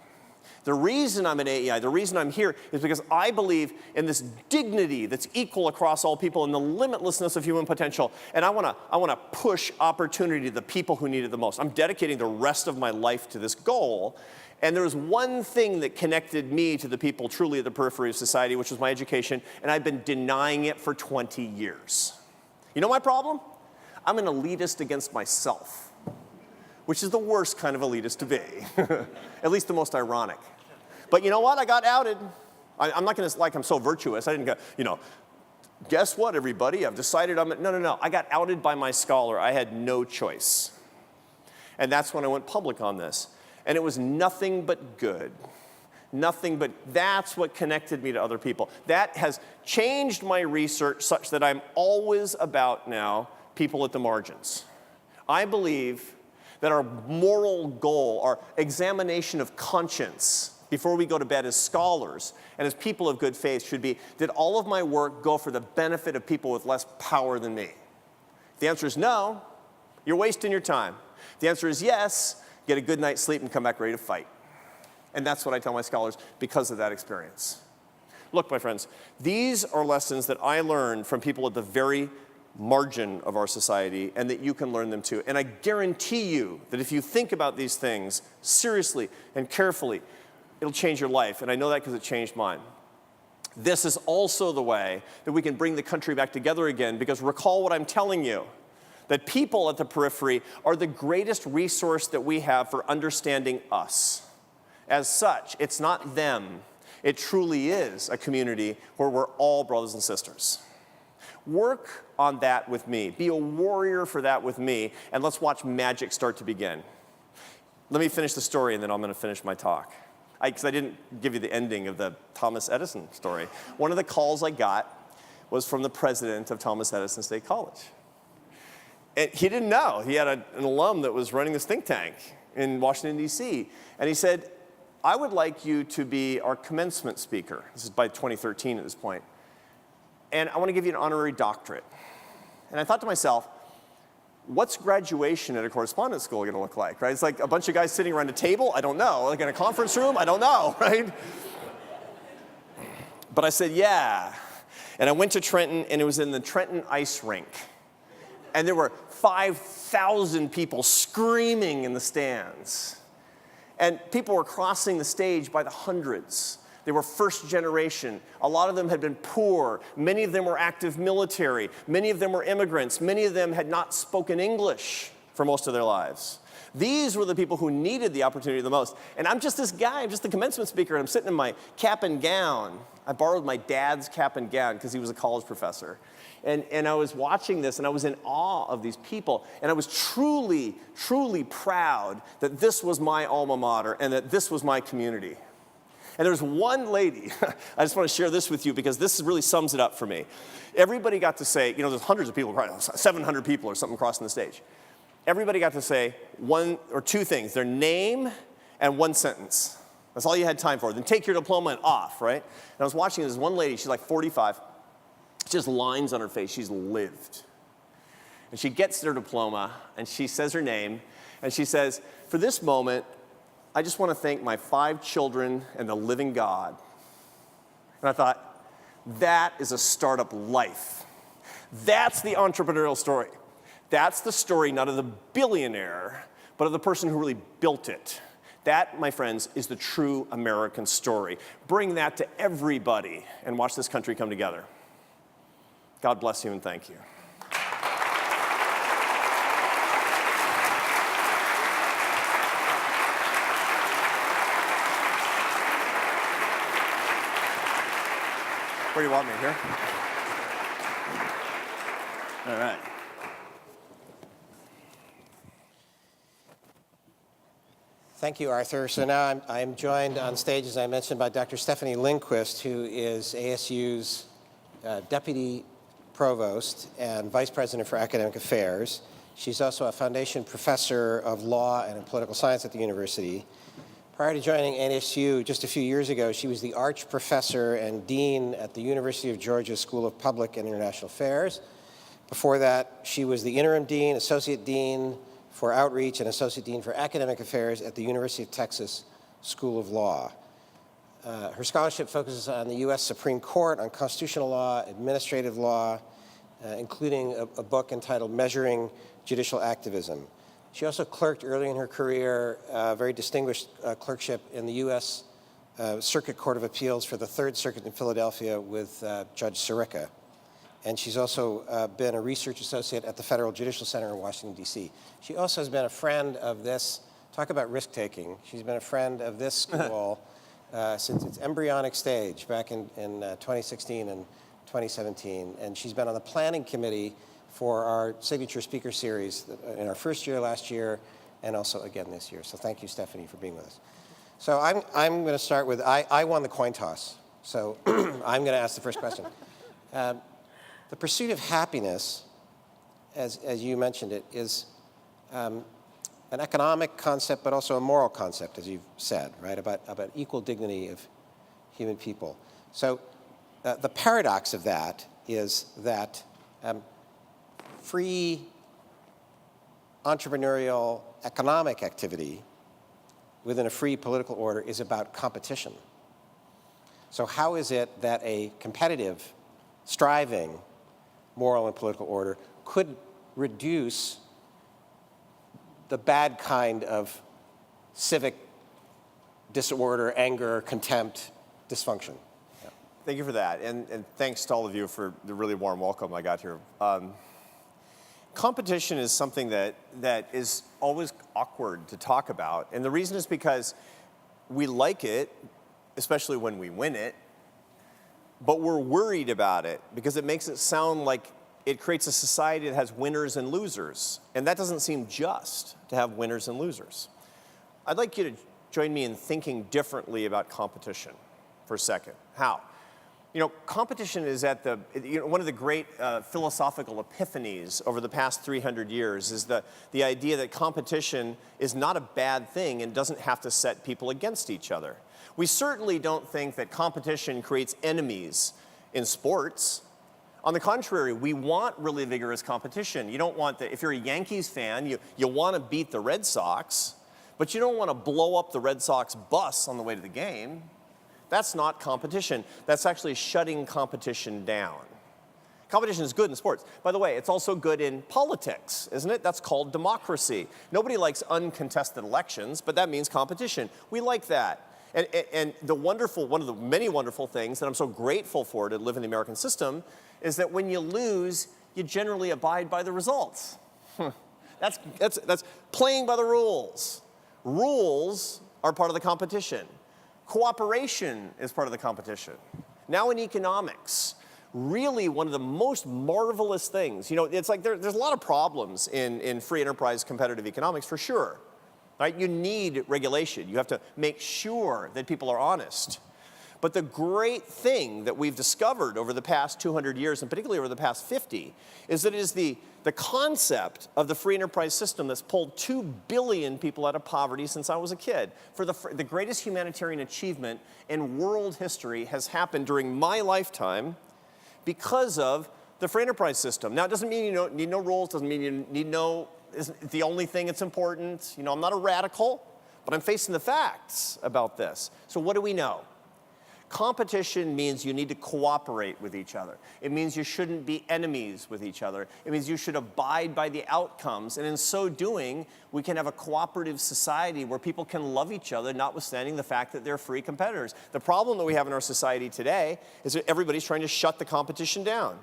The reason I'm at AEI, the reason I'm here, is because I believe in this dignity that's equal across all people and the limitlessness of human potential. And I wanna push opportunity to the people who need it the most. I'm dedicating the rest of my life to this goal. And there was one thing that connected me to the people truly at the periphery of society, which was my education, and I've been denying it for 20 years. You know my problem? I'm an elitist against myself, which is the worst kind of elitist to be, at least the most ironic. But you know what? I got outed. I'm not going to like I'm so virtuous. I didn't go, you know, guess what, everybody? I've decided I'm, no. I got outed by my scholar. I had no choice. And that's when I went public on this. And it was nothing but good. Nothing but, that's what connected me to other people. That has changed my research such that I'm always about now people at the margins. I believe that our moral goal, our examination of conscience before we go to bed as scholars and as people of good faith should be, did all of my work go for the benefit of people with less power than me? The answer is no. You're wasting your time. The answer is yes. Get a good night's sleep and come back ready to fight. And that's what I tell my scholars because of that experience. Look, my friends, these are lessons that I learned from people at the very margin of our society, and that you can learn them too. And I guarantee you that if you think about these things seriously and carefully, it'll change your life. And I know that because it changed mine. This is also the way that we can bring the country back together again, because recall what I'm telling you, that people at the periphery are the greatest resource that we have for understanding us. As such, it's not them. It truly is a community where we're all brothers and sisters. Work on that with me. Be a warrior for that with me, and let's watch magic start to begin. Let me finish the story, and then I'm going to finish my talk. Because I didn't give you the ending of the Thomas Edison story. One of the calls I got was from the president of Thomas Edison State College. And he didn't know. He had an alum that was running this think tank in Washington, D.C. And he said, I would like you to be our commencement speaker. This is by 2013 at this point. and I want to give you an honorary doctorate. And I thought to myself, what's graduation at a correspondence school going to look like, right? It's like a bunch of guys sitting around a table? I don't know. Like in a conference room? I don't know, right? But I said, yeah. And I went to Trenton, and it was in the Trenton ice rink. And there were 5,000 people screaming in the stands. And people were crossing the stage by the hundreds. They were first generation. A lot of them had been poor. Many of them were active military. Many of them were immigrants. Many of them had not spoken English for most of their lives. These were the people who needed the opportunity the most. And I'm just this guy, I'm just the commencement speaker, and I'm sitting in my cap and gown. I borrowed my dad's cap and gown because he was a college professor. And I was watching this, and I was in awe of these people. And I was truly, truly proud that this was my alma mater and that this was my community. And there was one lady, I just want to share this with you because this really sums it up for me. Everybody got to say, you know, there's hundreds of people, 700 people or something crossing the stage. Everybody got to say one or two things, their name and one sentence. That's all you had time for. Then take your diploma and off, right? And I was watching this one lady, she's like 45. She has lines on her face. She's lived. And she gets her diploma, and she says her name, and she says, for this moment, I just want to thank my 5 children and the living God. And I thought, that is a startup life. That's the entrepreneurial story. That's the story not of the billionaire, but of the person who really built it. That, my friends, is the true American story. Bring that to everybody and watch this country come together. God bless you and thank you. Where do you want me, here? All right. Thank you, Arthur. So now I'm joined on stage, as I mentioned, by Dr. Stephanie Lindquist, who is ASU's Deputy Provost and Vice President for Academic Affairs. She's also a Foundation Professor of Law and Political Science at the university. Prior to joining ASU just a few years ago, she was the Arch Professor and Dean at the University of Georgia School of Public and International Affairs. Before that, she was the Interim Dean, Associate Dean for Outreach, and Associate Dean for Academic Affairs at the University of Texas School of Law. Her scholarship focuses on the U.S. Supreme Court, on constitutional law, administrative law, including a book entitled Measuring Judicial Activism. She also clerked early in her career, very distinguished clerkship in the U.S. Circuit Court of Appeals for the Third Circuit in Philadelphia with Judge Sirica. And she's also been a research associate at the Federal Judicial Center in Washington, D.C. She also has been a friend of this, talk about risk-taking, she's been a friend of this school since its embryonic stage back in 2016 and 2017. And she's been on the planning committee for our signature speaker series in our first year last year and also again this year. So thank you, Stephanie, for being with us. So I'm going to start with, I won the coin toss. So I'm going to ask the first question. The pursuit of happiness, as you mentioned it, is an economic concept, but also a moral concept, as you've said, right, about equal dignity of human people. So the paradox of that is that free entrepreneurial economic activity within a free political order is about competition. So how is it that a competitive, striving moral and political order could reduce the bad kind of civic disorder, anger, contempt, dysfunction? Yeah. Thank you for that, and thanks to all of you for the really warm welcome I got here. Competition is something that is always awkward to talk about, and the reason is because we like it, especially when we win it, but we're worried about it because it makes it sound like it creates a society that has winners and losers, and that doesn't seem just to have winners and losers. I'd like you to join me in thinking differently about competition for a second. How? You know, competition is at one of the great philosophical epiphanies over the past 300 years is the idea that competition is not a bad thing and doesn't have to set people against each other. We certainly don't think that competition creates enemies in sports. On the contrary, we want really vigorous competition. You don't want if you're a Yankees fan, you want to beat the Red Sox, but you don't want to blow up the Red Sox bus on the way to the game. That's not competition. That's actually shutting competition down. Competition is good in sports. By the way, it's also good in politics, isn't it? That's called democracy. Nobody likes uncontested elections, but that means competition. We like that. And one of the many wonderful things that I'm so grateful for to live in the American system is that when you lose, you generally abide by the results. That's playing by the rules. Rules are part of the competition. Cooperation is part of the competition. Now in economics, really one of the most marvelous things, it's like there's a lot of problems in free enterprise competitive economics for sure. Right? You need regulation. You have to make sure that people are honest. But the great thing that we've discovered over the past 200 years, and particularly over the past 50, is that it is the concept of the free enterprise system that's pulled 2 billion people out of poverty since I was a kid. For the greatest humanitarian achievement in world history has happened during my lifetime because of the free enterprise system. Now, it doesn't mean you need no rules, doesn't mean you need isn't the only thing that's important. I'm not a radical, but I'm facing the facts about this. So what do we know? Competition means you need to cooperate with each other. It means you shouldn't be enemies with each other. It means you should abide by the outcomes. And in so doing, we can have a cooperative society where people can love each other, notwithstanding the fact that they're free competitors. The problem that we have in our society today is that everybody's trying to shut the competition down.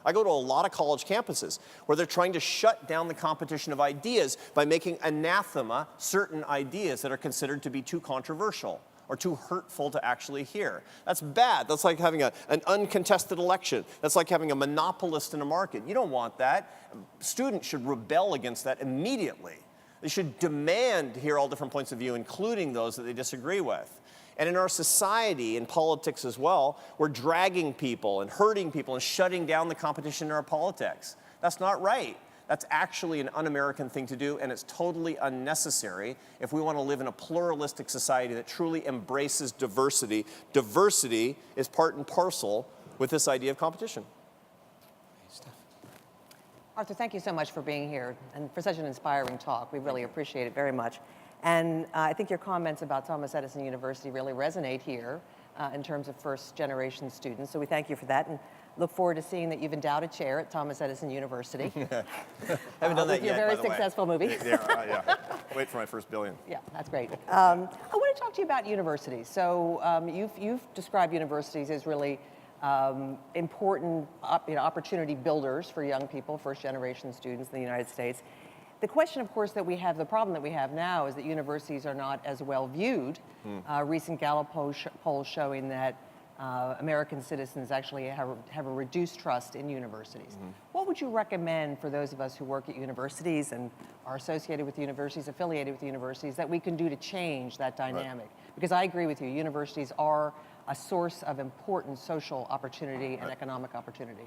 I go to a lot of college campuses where they're trying to shut down the competition of ideas by making anathema certain ideas that are considered to be too controversial or too hurtful to actually hear. That's bad. That's like having an uncontested election. That's like having a monopolist in a market. You don't want that. Students should rebel against that immediately. They should demand to hear all different points of view, including those that they disagree with. And in our society, in politics as well, we're dragging people and hurting people and shutting down the competition in our politics. That's not right. That's actually an un-American thing to do, and it's totally unnecessary if we want to live in a pluralistic society that truly embraces diversity. Diversity is part and parcel with this idea of competition. Arthur, thank you so much for being here and for such an inspiring talk. We really appreciate it very much. And I think your comments about Thomas Edison University really resonate here in terms of first-generation students. So we thank you for that and look forward to seeing that you've endowed a chair at Thomas Edison University. Haven't done that yet, Your very by the way. successful movie. Yeah. Wait for my first billion. Yeah, that's great. I want to talk to you about universities. So you've described universities as really important opportunity builders for young people, first-generation students in the United States. The question, of course, the problem that we have now is that universities are not as well viewed. Recent Gallup polls showing that American citizens actually have a reduced trust in universities. What would you recommend for those of us who work at universities and are associated with universities, affiliated with universities, that we can do to change that dynamic? Right. Because I agree with you, universities are a source of important social opportunity and economic opportunity.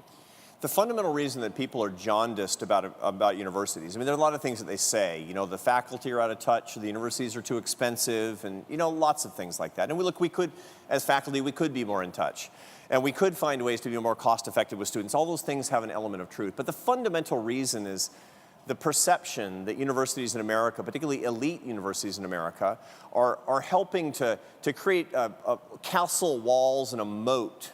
The fundamental reason that people are jaundiced about universities, I mean, there are a lot of things that they say. The faculty are out of touch, the universities are too expensive, and, lots of things like that. And we could, as faculty, we could be more in touch. And we could find ways to be more cost-effective with students. All those things have an element of truth. But the fundamental reason is the perception that universities in America, particularly elite universities in America, are helping to create castle walls and a moat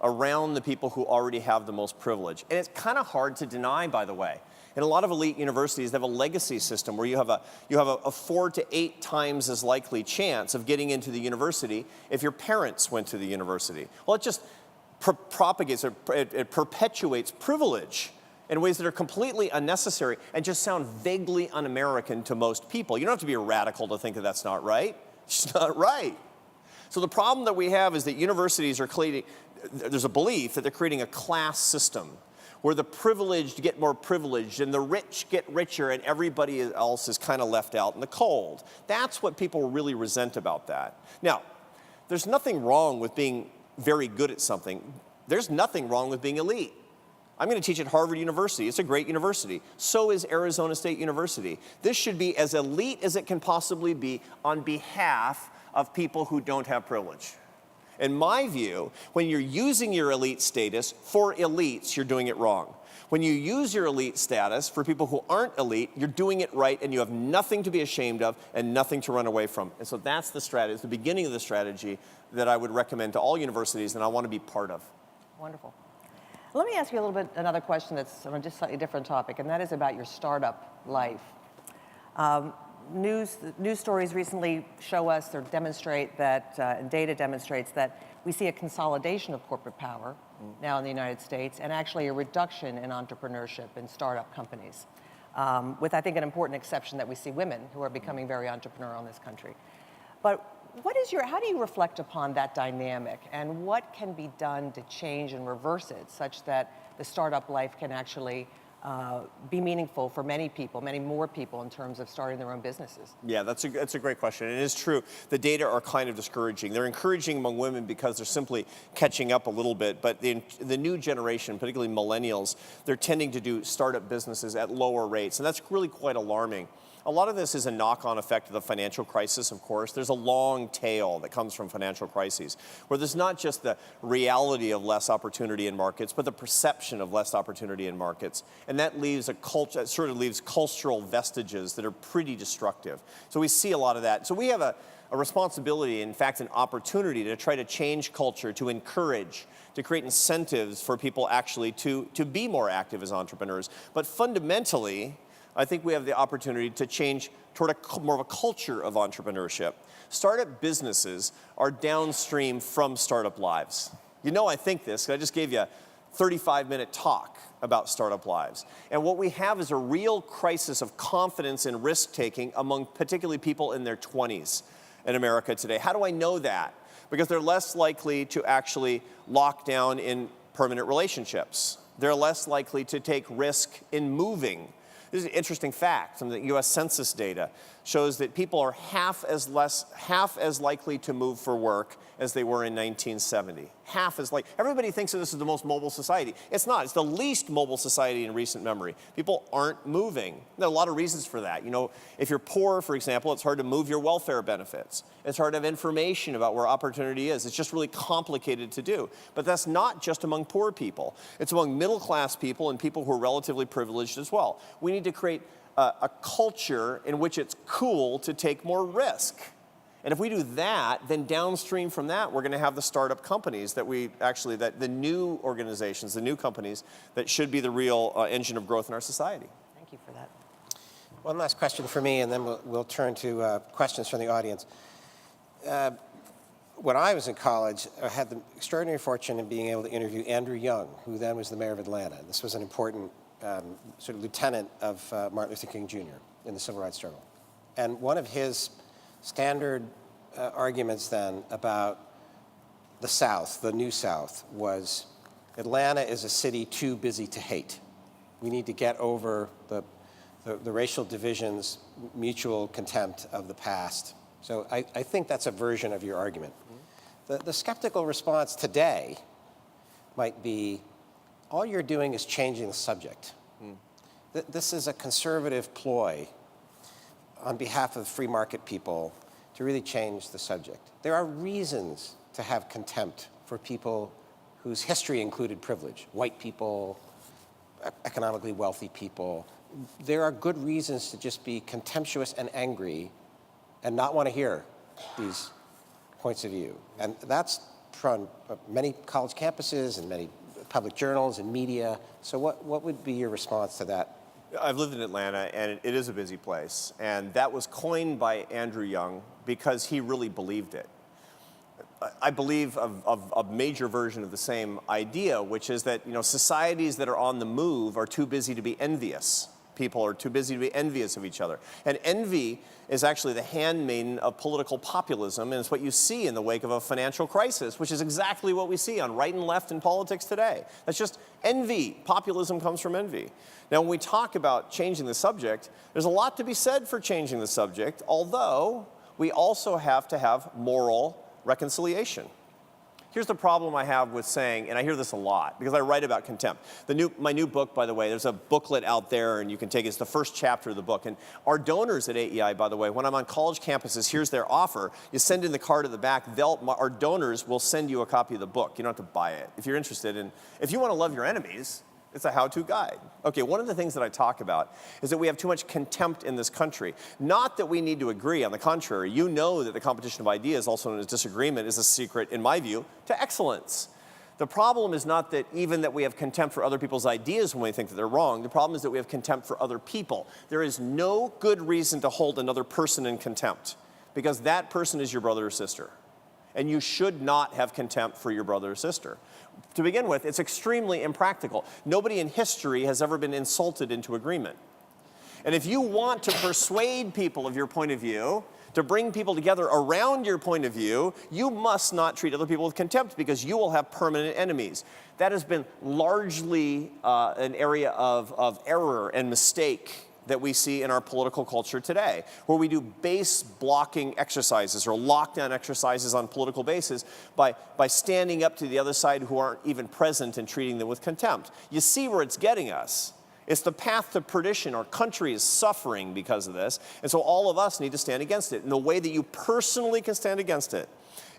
around the people who already have the most privilege. And it's kind of hard to deny, by the way. In a lot of elite universities, they have a legacy system where you have a 4 to 8 times as likely chance of getting into the university if your parents went to the university. Well, it just propagates, it perpetuates privilege in ways that are completely unnecessary and just sound vaguely un-American to most people. You don't have to be a radical to think that that's not right. It's just not right. So the problem that we have is that universities are creating, there's a belief that they're creating a class system where the privileged get more privileged and the rich get richer and everybody else is kind of left out in the cold. That's what people really resent about that. Now, there's nothing wrong with being very good at something. There's nothing wrong with being elite. I'm going to teach at Harvard University. It's a great university. So is Arizona State University. This should be as elite as it can possibly be on behalf of people who don't have privilege. In my view, when you're using your elite status for elites, you're doing it wrong. When you use your elite status for people who aren't elite, you're doing it right, and you have nothing to be ashamed of and nothing to run away from. And so that's the strategy, it's the beginning of the strategy that I would recommend to all universities, and I want to be part of. Wonderful. Let me ask you a little bit, another question that's on a just slightly different topic, and that is about your startup life. News stories recently show us or demonstrate that, and data demonstrates that we see a consolidation of corporate power now in the United States, and actually a reduction in entrepreneurship in startup companies, with, I think, an important exception that we see women who are becoming very entrepreneurial in this country. But how do you reflect upon that dynamic, and what can be done to change and reverse it such that the startup life can actually be meaningful for many people, many more people, in terms of starting their own businesses? Yeah, that's a great question. It is true. The data are kind of discouraging. They're encouraging among women because they're simply catching up a little bit. But the new generation, particularly millennials, they're tending to do startup businesses at lower rates. And that's really quite alarming. A lot of this is a knock-on effect of the financial crisis, of course. There's a long tail that comes from financial crises, where there's not just the reality of less opportunity in markets, but the perception of less opportunity in markets. And that leaves sort of leaves cultural vestiges that are pretty destructive. So we see a lot of that. So we have a responsibility, in fact, an opportunity to try to change culture, to encourage, to create incentives for people actually to be more active as entrepreneurs. But fundamentally, I think we have the opportunity to change toward more of a culture of entrepreneurship. Startup businesses are downstream from startup lives. You know I think this, 'cause I just gave you a 35-minute talk about startup lives. And what we have is a real crisis of confidence and risk-taking among particularly people in their 20s in America today. How do I know that? Because they're less likely to actually lock down in permanent relationships. They're less likely to take risk in moving. This is an interesting fact. Some of the U.S. Census data shows that people are half as likely to move for work as they were in 1970. Half as likely. Everybody thinks that this is the most mobile society. It's not. It's the least mobile society in recent memory. People aren't moving. There are a lot of reasons for that. You know, if you're poor, for example, it's hard to move your welfare benefits. It's hard to have information about where opportunity is. It's just really complicated to do. But that's not just among poor people. It's among middle-class people and people who are relatively privileged as well. We need to create a culture in which it's cool to take more risk. And if we do that, then downstream from that, we're going to have the startup companies that the new organizations, the new companies that should be the real engine of growth in our society. Thank you for that. One last question for me, and then we'll turn to questions from the audience. When I was in college, I had the extraordinary fortune of being able to interview Andrew Young, who then was the mayor of Atlanta. This was an important sort of lieutenant of Martin Luther King Jr. in the civil rights struggle. And one of his standard arguments then about the South, the New South, was Atlanta is a city too busy to hate. We need to get over the racial divisions, mutual contempt of the past. So I think that's a version of your argument. The skeptical response today might be, all you're doing is changing the subject. This is a conservative ploy on behalf of free market people to really change the subject. There are reasons to have contempt for people whose history included privilege, white people, economically wealthy people. There are good reasons to just be contemptuous and angry and not want to hear these points of view. And that's from many college campuses and many public journals and media. So what would be your response to that? I've lived in Atlanta, and it is a busy place. And that was coined by Andrew Young because he really believed it. I believe of a major version of the same idea, which is that societies that are on the move are too busy to be envious. People are too busy to be envious of each other. And envy is actually the handmaiden of political populism, and it's what you see in the wake of a financial crisis, which is exactly what we see on right and left in politics today. That's just envy. Populism comes from envy. Now, when we talk about changing the subject, there's a lot to be said for changing the subject, although we also have to have moral reconciliation. Here's the problem I have with saying, and I hear this a lot, because I write about contempt. My new book, by the way, there's a booklet out there, and you can take it. It's the first chapter of the book. And our donors at AEI, by the way, when I'm on college campuses, here's their offer. You send in the card at the back. Our donors will send you a copy of the book. You don't have to buy it. If you're interested, and if you want to love your enemies, it's a how-to guide. Okay, one of the things that I talk about is that we have too much contempt in this country. Not that we need to agree, on the contrary. You know that the competition of ideas, also known as disagreement, is a secret, in my view, to excellence. The problem is not that even that we have contempt for other people's ideas when we think that they're wrong. The problem is that we have contempt for other people. There is no good reason to hold another person in contempt, because that person is your brother or sister. And you should not have contempt for your brother or sister. To begin with, it's extremely impractical. Nobody in history has ever been insulted into agreement. And if you want to persuade people of your point of view, to bring people together around your point of view, you must not treat other people with contempt, because you will have permanent enemies. That has been largely an area of error and mistake that we see in our political culture today, where we do base blocking exercises or lockdown exercises on political basis by standing up to the other side who aren't even present and treating them with contempt. You see where it's getting us. It's the path to perdition. Our country is suffering because of this, and so all of us need to stand against it. And the way that you personally can stand against it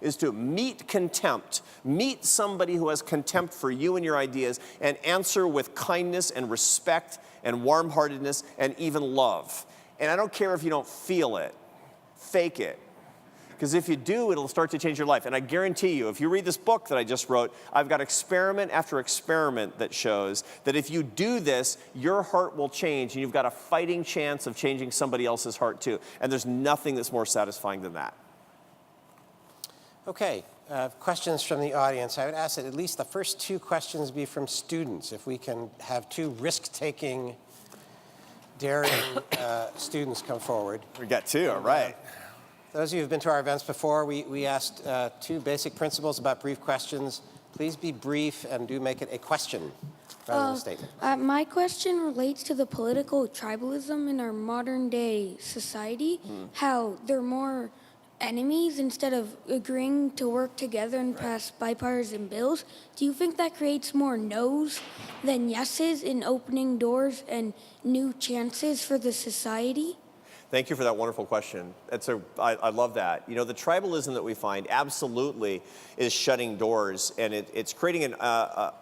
is to meet contempt, meet somebody who has contempt for you and your ideas, and answer with kindness and respect and warm-heartedness and even love. And I don't care if you don't feel it, fake it. Because if you do, it'll start to change your life. And I guarantee you, if you read this book that I just wrote, I've got experiment after experiment that shows that if you do this, your heart will change, and you've got a fighting chance of changing somebody else's heart too. And there's nothing that's more satisfying than that. Okay, questions from the audience. I would ask that at least the first two questions be from students, if we can have two risk-taking, daring students come forward. We got two, all right. Those of you who've been to our events before, we asked two basic principles about brief questions. Please be brief and do make it a question rather than a statement. My question relates to the political tribalism in our modern day society, how they're more enemies instead of agreeing to work together and pass bipartisan bills. Do you think that creates more no's than yeses in opening doors and new chances for the society? Thank you for that wonderful question. I love that. You know, the tribalism that we find absolutely is shutting doors, and it's creating a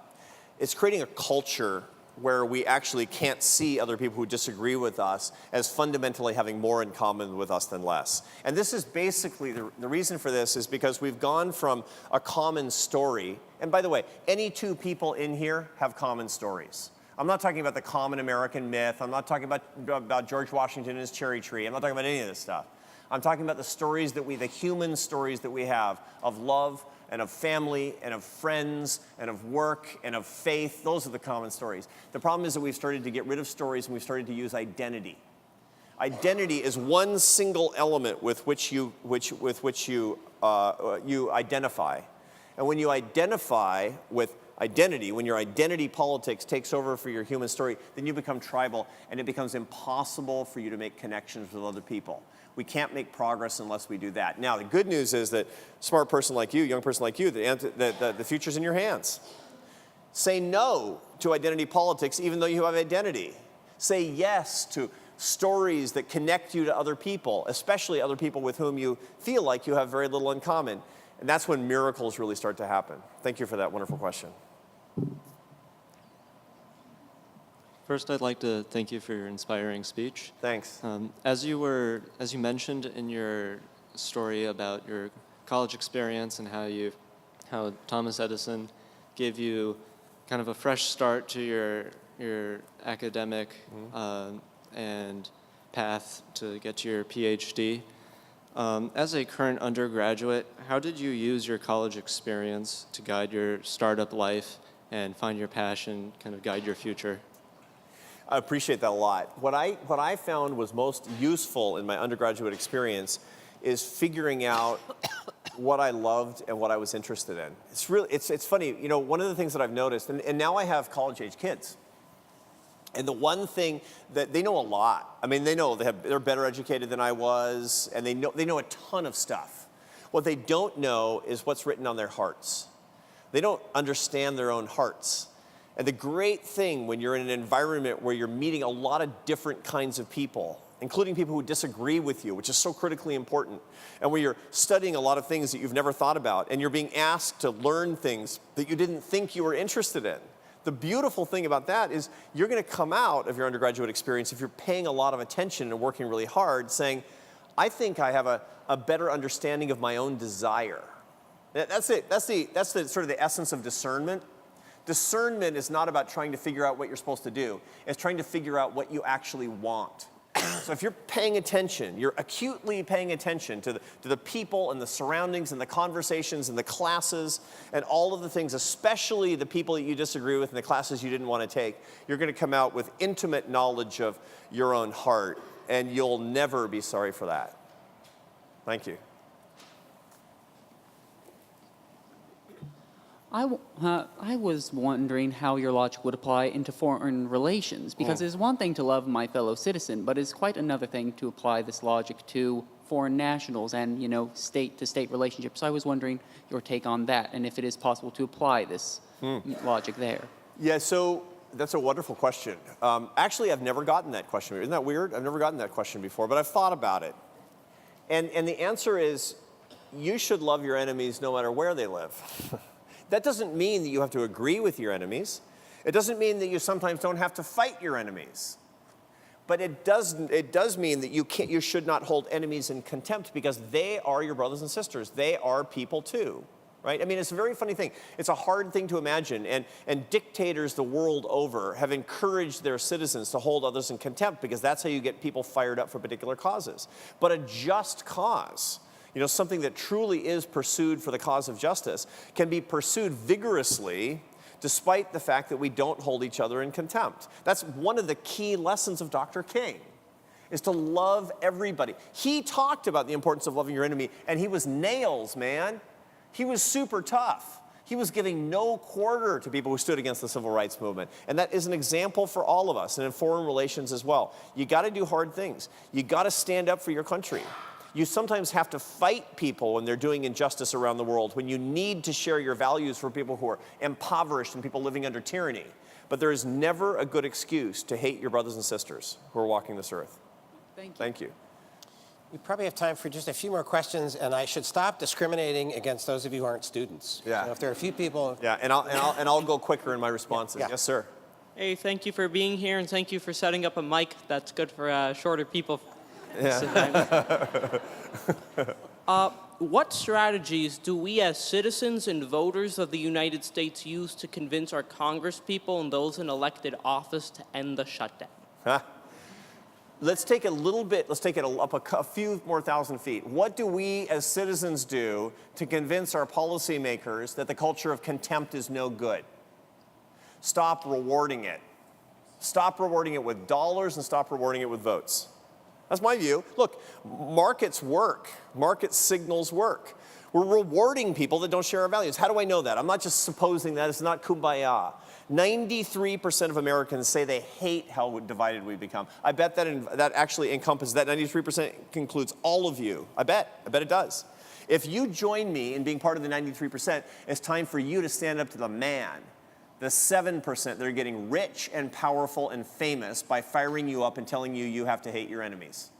culture where we actually can't see other people who disagree with us as fundamentally having more in common with us than less. And this is basically, the reason for this is because we've gone from a common story, and by the way, any two people in here have common stories. I'm not talking about the common American myth. I'm not talking about George Washington and his cherry tree. I'm not talking about any of this stuff. I'm talking about the stories that the human stories that we have of love and of family and of friends and of work and of faith. Those are the common stories. The problem is that we've started to get rid of stories, and we've started to use identity. Identity is one single element with which you identify. And when you identify with identity, when your identity politics takes over for your human story, then you become tribal, and it becomes impossible for you to make connections with other people. We can't make progress unless we do that. Now, the good news is that smart person like you, young person like you, the future's in your hands. Say no to identity politics, even though you have identity. Say yes to stories that connect you to other people, especially other people with whom you feel like you have very little in common. And that's when miracles really start to happen. Thank you for that wonderful question. First, I'd like to thank you for your inspiring speech. Thanks. As you mentioned in your story about your college experience and how Thomas Edison gave you kind of a fresh start to your academic and path to get to your PhD. As a current undergraduate, how did you use your college experience to guide your startup life and find your passion, kind of guide your future? I appreciate that a lot. What I found was most useful in my undergraduate experience is figuring out what I loved and what I was interested in. It's funny, you know, one of the things that I've noticed, and now I have college-age kids, and the one thing that they know a lot. I mean, they're better educated than I was, and they know a ton of stuff. What they don't know is what's written on their hearts. They don't understand their own hearts. And the great thing when you're in an environment where you're meeting a lot of different kinds of people, including people who disagree with you, which is so critically important, and where you're studying a lot of things that you've never thought about, and you're being asked to learn things that you didn't think you were interested in. The beautiful thing about that is you're going to come out of your undergraduate experience, if you're paying a lot of attention and working really hard, saying, I think I have a better understanding of my own desire. That's it. That's the sort of the essence of discernment. Discernment is not about trying to figure out what you're supposed to do. It's trying to figure out what you actually want. So if you're paying attention, you're acutely paying attention to the people and the surroundings and the conversations and the classes and all of the things, especially the people that you disagree with and the classes you didn't want to take, you're going to come out with intimate knowledge of your own heart, and you'll never be sorry for that. Thank you. I was wondering how your logic would apply into foreign relations, because it's one thing to love my fellow citizen, but it's quite another thing to apply this logic to foreign nationals and, state-to-state relationships. So I was wondering your take on that, and if it is possible to apply this logic there. Yeah, so that's a wonderful question. Actually, I've never gotten that question. Isn't that weird? I've never gotten that question before, but I've thought about it. And the answer is, you should love your enemies no matter where they live. That doesn't mean that you have to agree with your enemies. It doesn't mean that you sometimes don't have to fight your enemies. But it does mean that you should not hold enemies in contempt, because they are your brothers and sisters. They are people too, right? I mean, it's a very funny thing. It's a hard thing to imagine. And dictators the world over have encouraged their citizens to hold others in contempt, because that's how you get people fired up for particular causes. But a just cause, something that truly is pursued for the cause of justice, can be pursued vigorously despite the fact that we don't hold each other in contempt. That's one of the key lessons of Dr. King, is to love everybody. He talked about the importance of loving your enemy, and he was nails, man. He was super tough. He was giving no quarter to people who stood against the civil rights movement. And that is an example for all of us, and in foreign relations as well. You got to do hard things. You got to stand up for your country. You sometimes have to fight people when they're doing injustice around the world, when you need to share your values for people who are impoverished and people living under tyranny. But there is never a good excuse to hate your brothers and sisters who are walking this earth. Thank you. We probably have time for just a few more questions, and I should stop discriminating against those of you who aren't students. Yeah. If there are a few people. Yeah, and I'll go quicker in my responses. Yeah. Yes, sir. Hey, thank you for being here, and thank you for setting up a mic that's good for shorter people. Yeah. What strategies do we as citizens and voters of the United States use to convince our congresspeople and those in elected office to end the shutdown? Let's take it up a few more thousand feet. What do we as citizens do to convince our policymakers that the culture of contempt is no good? Stop rewarding it. Stop rewarding it with dollars and stop rewarding it with votes. That's my view. Look, markets work. Market signals work. We're rewarding people that don't share our values. How do I know that? I'm not just supposing that. It's not kumbaya. 93% of Americans say they hate how divided we've become. I bet that actually encompasses, that 93% includes all of you. I bet it does. If you join me in being part of the 93%, it's time for you to stand up to the man. The 7% that are getting rich and powerful and famous by firing you up and telling you have to hate your enemies.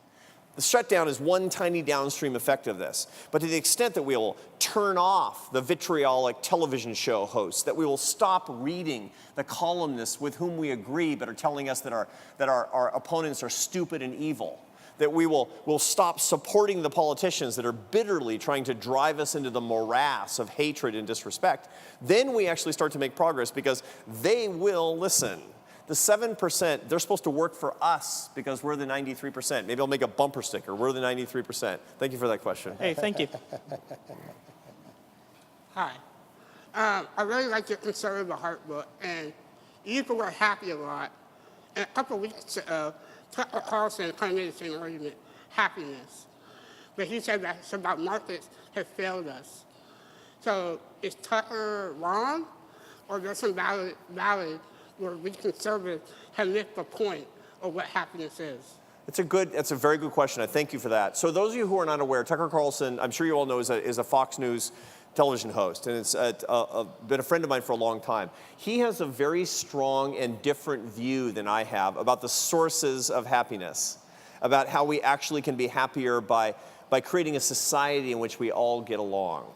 The shutdown is one tiny downstream effect of this. But to the extent that we will turn off the vitriolic television show hosts, that we will stop reading the columnists with whom we agree but are telling us that our opponents are stupid and evil, that we'll stop supporting the politicians that are bitterly trying to drive us into the morass of hatred and disrespect, then we actually start to make progress, because they will listen. The 7%, they're supposed to work for us because we're the 93%. Maybe I'll make a bumper sticker. We're the 93%. Thank you for that question. Hey, thank you. Hi. I really like your conservative heart book, and you use the word happy a lot. And a couple of weeks ago, Tucker Carlson kind of made the same argument, happiness. But he said that it's about markets have failed us. So is Tucker wrong, or there's some valid where we conservatives have missed the point of what happiness is? It's a very good question. I thank you for that. So those of you who are not aware, Tucker Carlson, I'm sure you all know, is a Fox News television host, and it's been a friend of mine for a long time. He has a very strong and different view than I have about the sources of happiness, about how we actually can be happier by creating a society in which we all get along.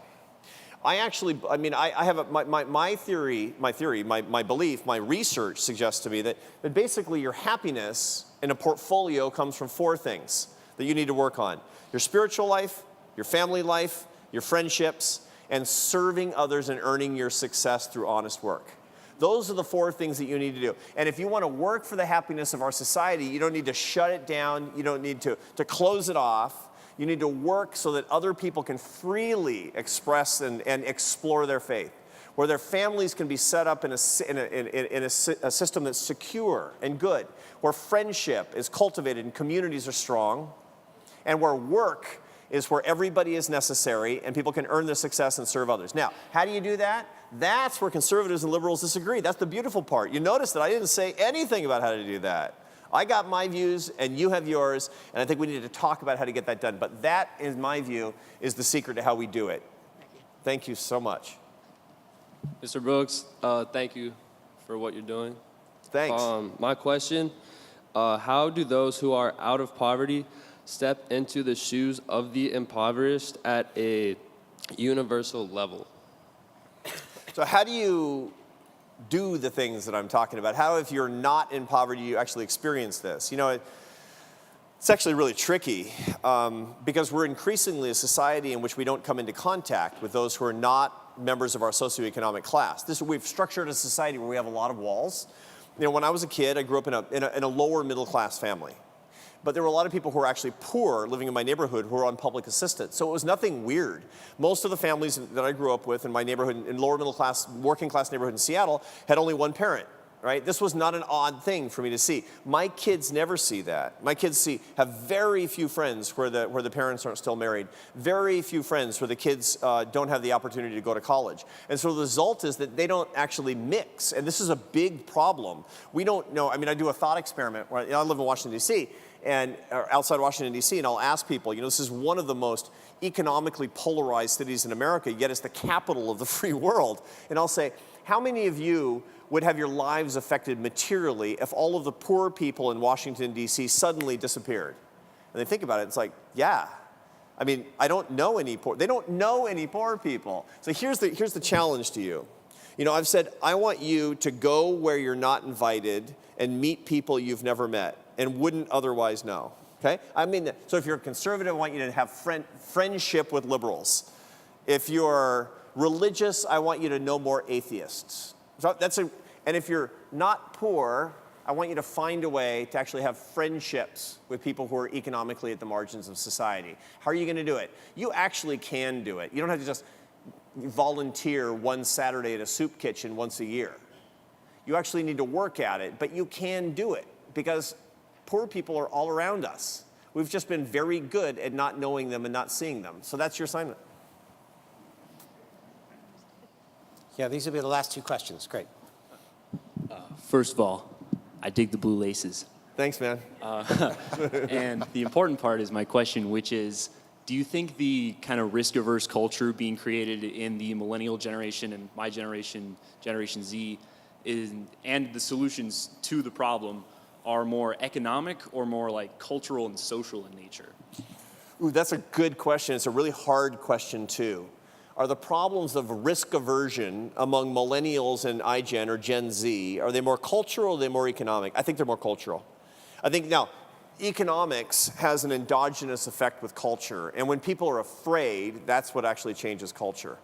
I have my belief, my research suggests to me that basically your happiness in a portfolio comes from 4 things that you need to work on: your spiritual life, your family life, your friendships, and serving others and earning your success through honest work. Those are the 4 things that you need to do. And if you want to work for the happiness of our society, you don't need to shut it down. You don't need to close it off. You need to work so that other people can freely express and explore their faith, where their families can be set up in a system that's secure and good, where friendship is cultivated and communities are strong, and where work is where everybody is necessary and people can earn their success and serve others. Now, how do you do that? That's where conservatives and liberals disagree. That's the beautiful part. You notice that I didn't say anything about how to do that. I got my views and you have yours, and I think we need to talk about how to get that done. But that, in my view, is the secret to how we do it. Thank you so much. Mr. Brooks, thank you for what you're doing. Thanks. My question, how do those who are out of poverty step into the shoes of the impoverished at a universal level? So how do you do the things that I'm talking about? How, if you're not in poverty, you actually experience this? You know, it's actually really tricky because we're increasingly a society in which we don't come into contact with those who are not members of our socioeconomic class. We've structured a society where we have a lot of walls. You know, when I was a kid, I grew up in a lower middle class family. But there were a lot of people who were actually poor living in my neighborhood who were on public assistance. So it was nothing weird. Most of the families that I grew up with in my neighborhood, in lower middle class, working class neighborhood in Seattle, had only one parent, right? This was not an odd thing for me to see. My kids never see that. My kids have very few friends where the parents aren't still married. Very few friends where the kids don't have the opportunity to go to college. And so the result is that they don't actually mix. And this is a big problem. We don't know. I mean, I do a thought experiment. I live in Washington, D.C., and outside Washington, D.C., and I'll ask people, you know, this is one of the most economically polarized cities in America, yet it's the capital of the free world. And I'll say, how many of you would have your lives affected materially if all of the poor people in Washington, D.C. suddenly disappeared? And they think about it, it's like, yeah. I mean, I don't know any poor, they don't know any poor people. So here's the challenge to you. You know, I've said, I want you to go where you're not invited and meet people you've never met and wouldn't otherwise know, okay? I mean, so if you're a conservative, I want you to have friendship with liberals. If you're religious, I want you to know more atheists. So and if you're not poor, I want you to find a way to actually have friendships with people who are economically at the margins of society. How are you gonna do it? You actually can do it. You don't have to just volunteer one Saturday at a soup kitchen once a year. You actually need to work at it, but you can do it because poor people are all around us. We've just been very good at not knowing them and not seeing them. So that's your assignment. Yeah, these will be the last 2 questions. Great. First of all, I dig the blue laces. Thanks, man. And the important part is my question, which is, do you think the kind of risk-averse culture being created in the millennial generation and my generation, Generation Z, and the solutions to the problem are more economic or more like cultural and social in nature? Ooh, that's a good question. It's a really hard question, too. Are the problems of risk aversion among millennials and iGen or Gen Z, are they more cultural or are they more economic? I think they're more cultural. I think now, economics has an endogenous effect with culture. And when people are afraid, that's what actually changes culture.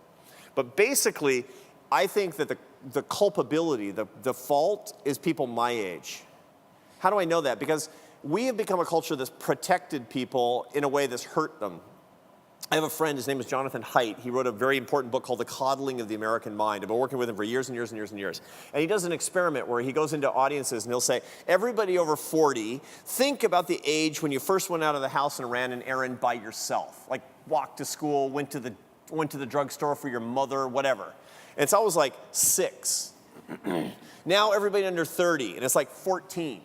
But basically, I think that the culpability, the fault is people my age. How do I know that? Because we have become a culture that's protected people in a way that's hurt them. I have a friend, his name is Jonathan Haidt. He wrote a very important book called The Coddling of the American Mind. I've been working with him for years and years and years and years. And he does an experiment where he goes into audiences and he'll say, everybody over 40, think about the age when you first went out of the house and ran an errand by yourself. Like walked to school, went to the drugstore for your mother, whatever. And it's always like 6. Now everybody under 30, and it's like 14.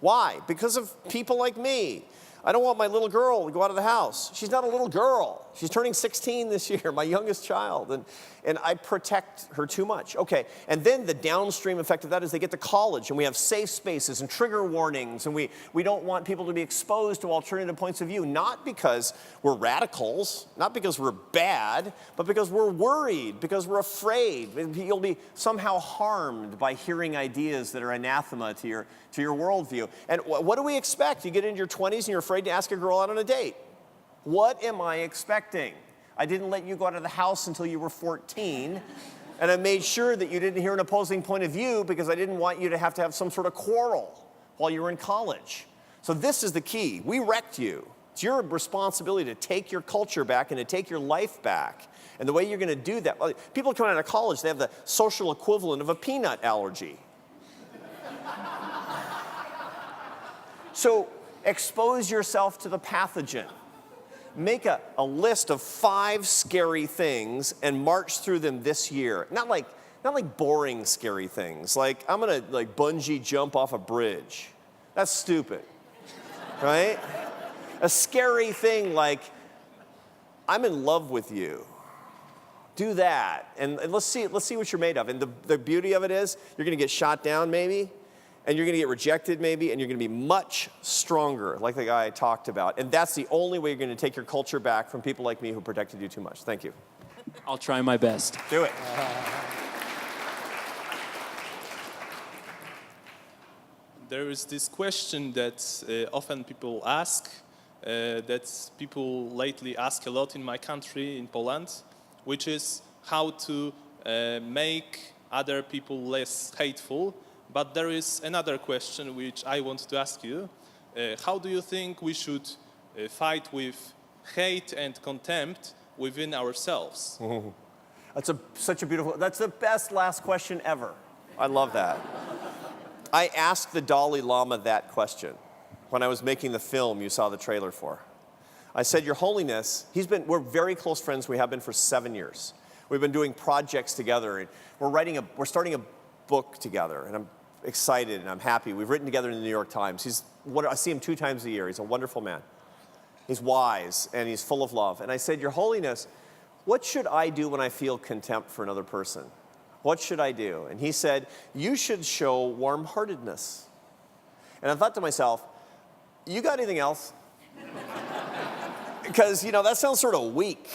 Why? Because of people like me. I don't want my little girl to go out of the house. She's not a little girl. She's turning 16 this year, my youngest child, and I protect her too much. Okay, and then the downstream effect of that is they get to college, and we have safe spaces and trigger warnings, and we don't want people to be exposed to alternative points of view, not because we're radicals, not because we're bad, but because we're worried, because we're afraid. You'll be somehow harmed by hearing ideas that are anathema to your worldview. And what do we expect? You get into your 20s and you're afraid to ask a girl out on a date. What am I expecting? I didn't let you go out of the house until you were 14, and I made sure that you didn't hear an opposing point of view because I didn't want you to have some sort of quarrel while you were in college. So this is the key. We wrecked you. It's your responsibility to take your culture back and to take your life back. And the way you're going to do that, people coming out of college, they have the social equivalent of a peanut allergy. So expose yourself to the pathogen. Make a list of 5 scary things and march through them this year. Not like boring scary things. Like, I'm going to bungee jump off a bridge. That's stupid, right? A scary thing like, I'm in love with you. Do that, and let's see what you're made of. And the beauty of it is, you're going to get shot down maybe, and you're going to get rejected maybe, and you're going to be much stronger, like the guy I talked about. And that's the only way you're going to take your culture back from people like me who protected you too much. Thank you. I'll try my best. Do it. There is this question that often people ask, that people lately ask a lot in my country, in Poland, which is how to make other people less hateful. But there is another question which I want to ask you. How do you think we should fight with hate and contempt within ourselves? Such a beautiful, that's the best last question ever. I love that. I asked the Dalai Lama that question when I was making the film you saw the trailer for. I said, Your Holiness, we're very close friends. We have been for 7 years. We've been doing projects together, and we're starting a book together, and I'm excited and I'm happy. We've written together in the New York Times. I see him 2 times a year. He's a wonderful man. He's wise and he's full of love. And I said, Your Holiness, what should I do when I feel contempt for another person? What should I do? And he said, you should show warm-heartedness. And I thought to myself, you got anything else? Because, that sounds sort of weak.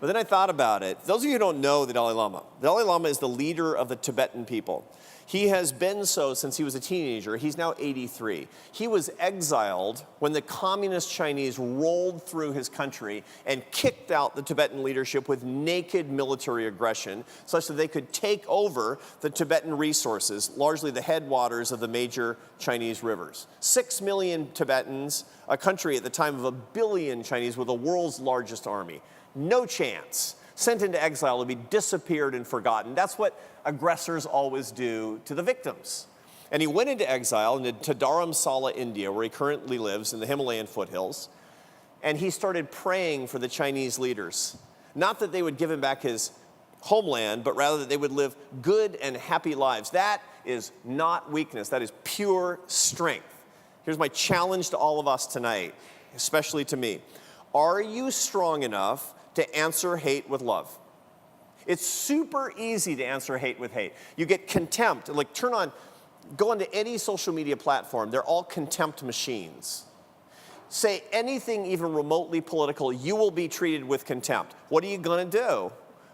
But then I thought about it. Those of you who don't know the Dalai Lama is the leader of the Tibetan people. He has been so since he was a teenager. He's now 83. He was exiled when the communist Chinese rolled through his country and kicked out the Tibetan leadership with naked military aggression, such that they could take over the Tibetan resources, largely the headwaters of the major Chinese rivers. 6 million Tibetans, a country at the time of 1 billion Chinese with the world's largest army. No chance. Sent into exile to be disappeared and forgotten. That's what aggressors always do to the victims. And he went into exile into Dharamsala, India, where he currently lives in the Himalayan foothills, and he started praying for the Chinese leaders. Not that they would give him back his homeland, but rather that they would live good and happy lives. That is not weakness. That is pure strength. Here's my challenge to all of us tonight, especially to me. Are you strong enough to answer hate with love? It's super easy to answer hate with hate. You get contempt, go onto any social media platform. They're all contempt machines. Say anything even remotely political, you will be treated with contempt. What are you gonna do?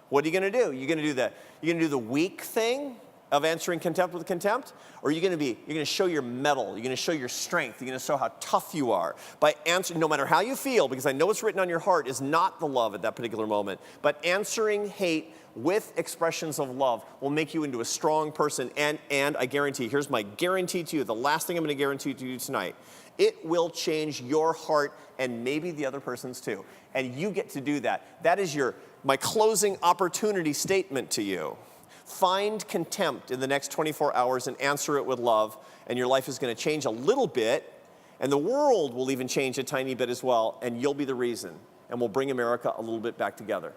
What are you gonna do? You're gonna do the weak thing of answering contempt with contempt? Or you're gonna show your mettle, you're gonna show your strength, you're gonna show how tough you are by answering, no matter how you feel, because I know what's written on your heart is not the love at that particular moment, but answering hate with expressions of love will make you into a strong person, and I guarantee, here's my guarantee to you, the last thing I'm gonna guarantee to you tonight, it will change your heart and maybe the other person's too. And you get to do that. That is my closing opportunity statement to you. Find contempt in the next 24 hours and answer it with love, and your life is going to change a little bit, and the world will even change a tiny bit as well, and you'll be the reason, and we'll bring America a little bit back together.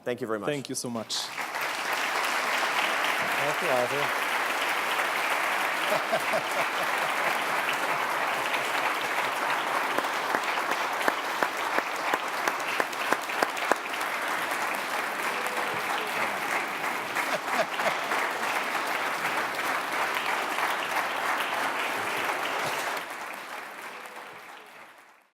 Thank you very much. Thank you so much. Thank you, Arthur.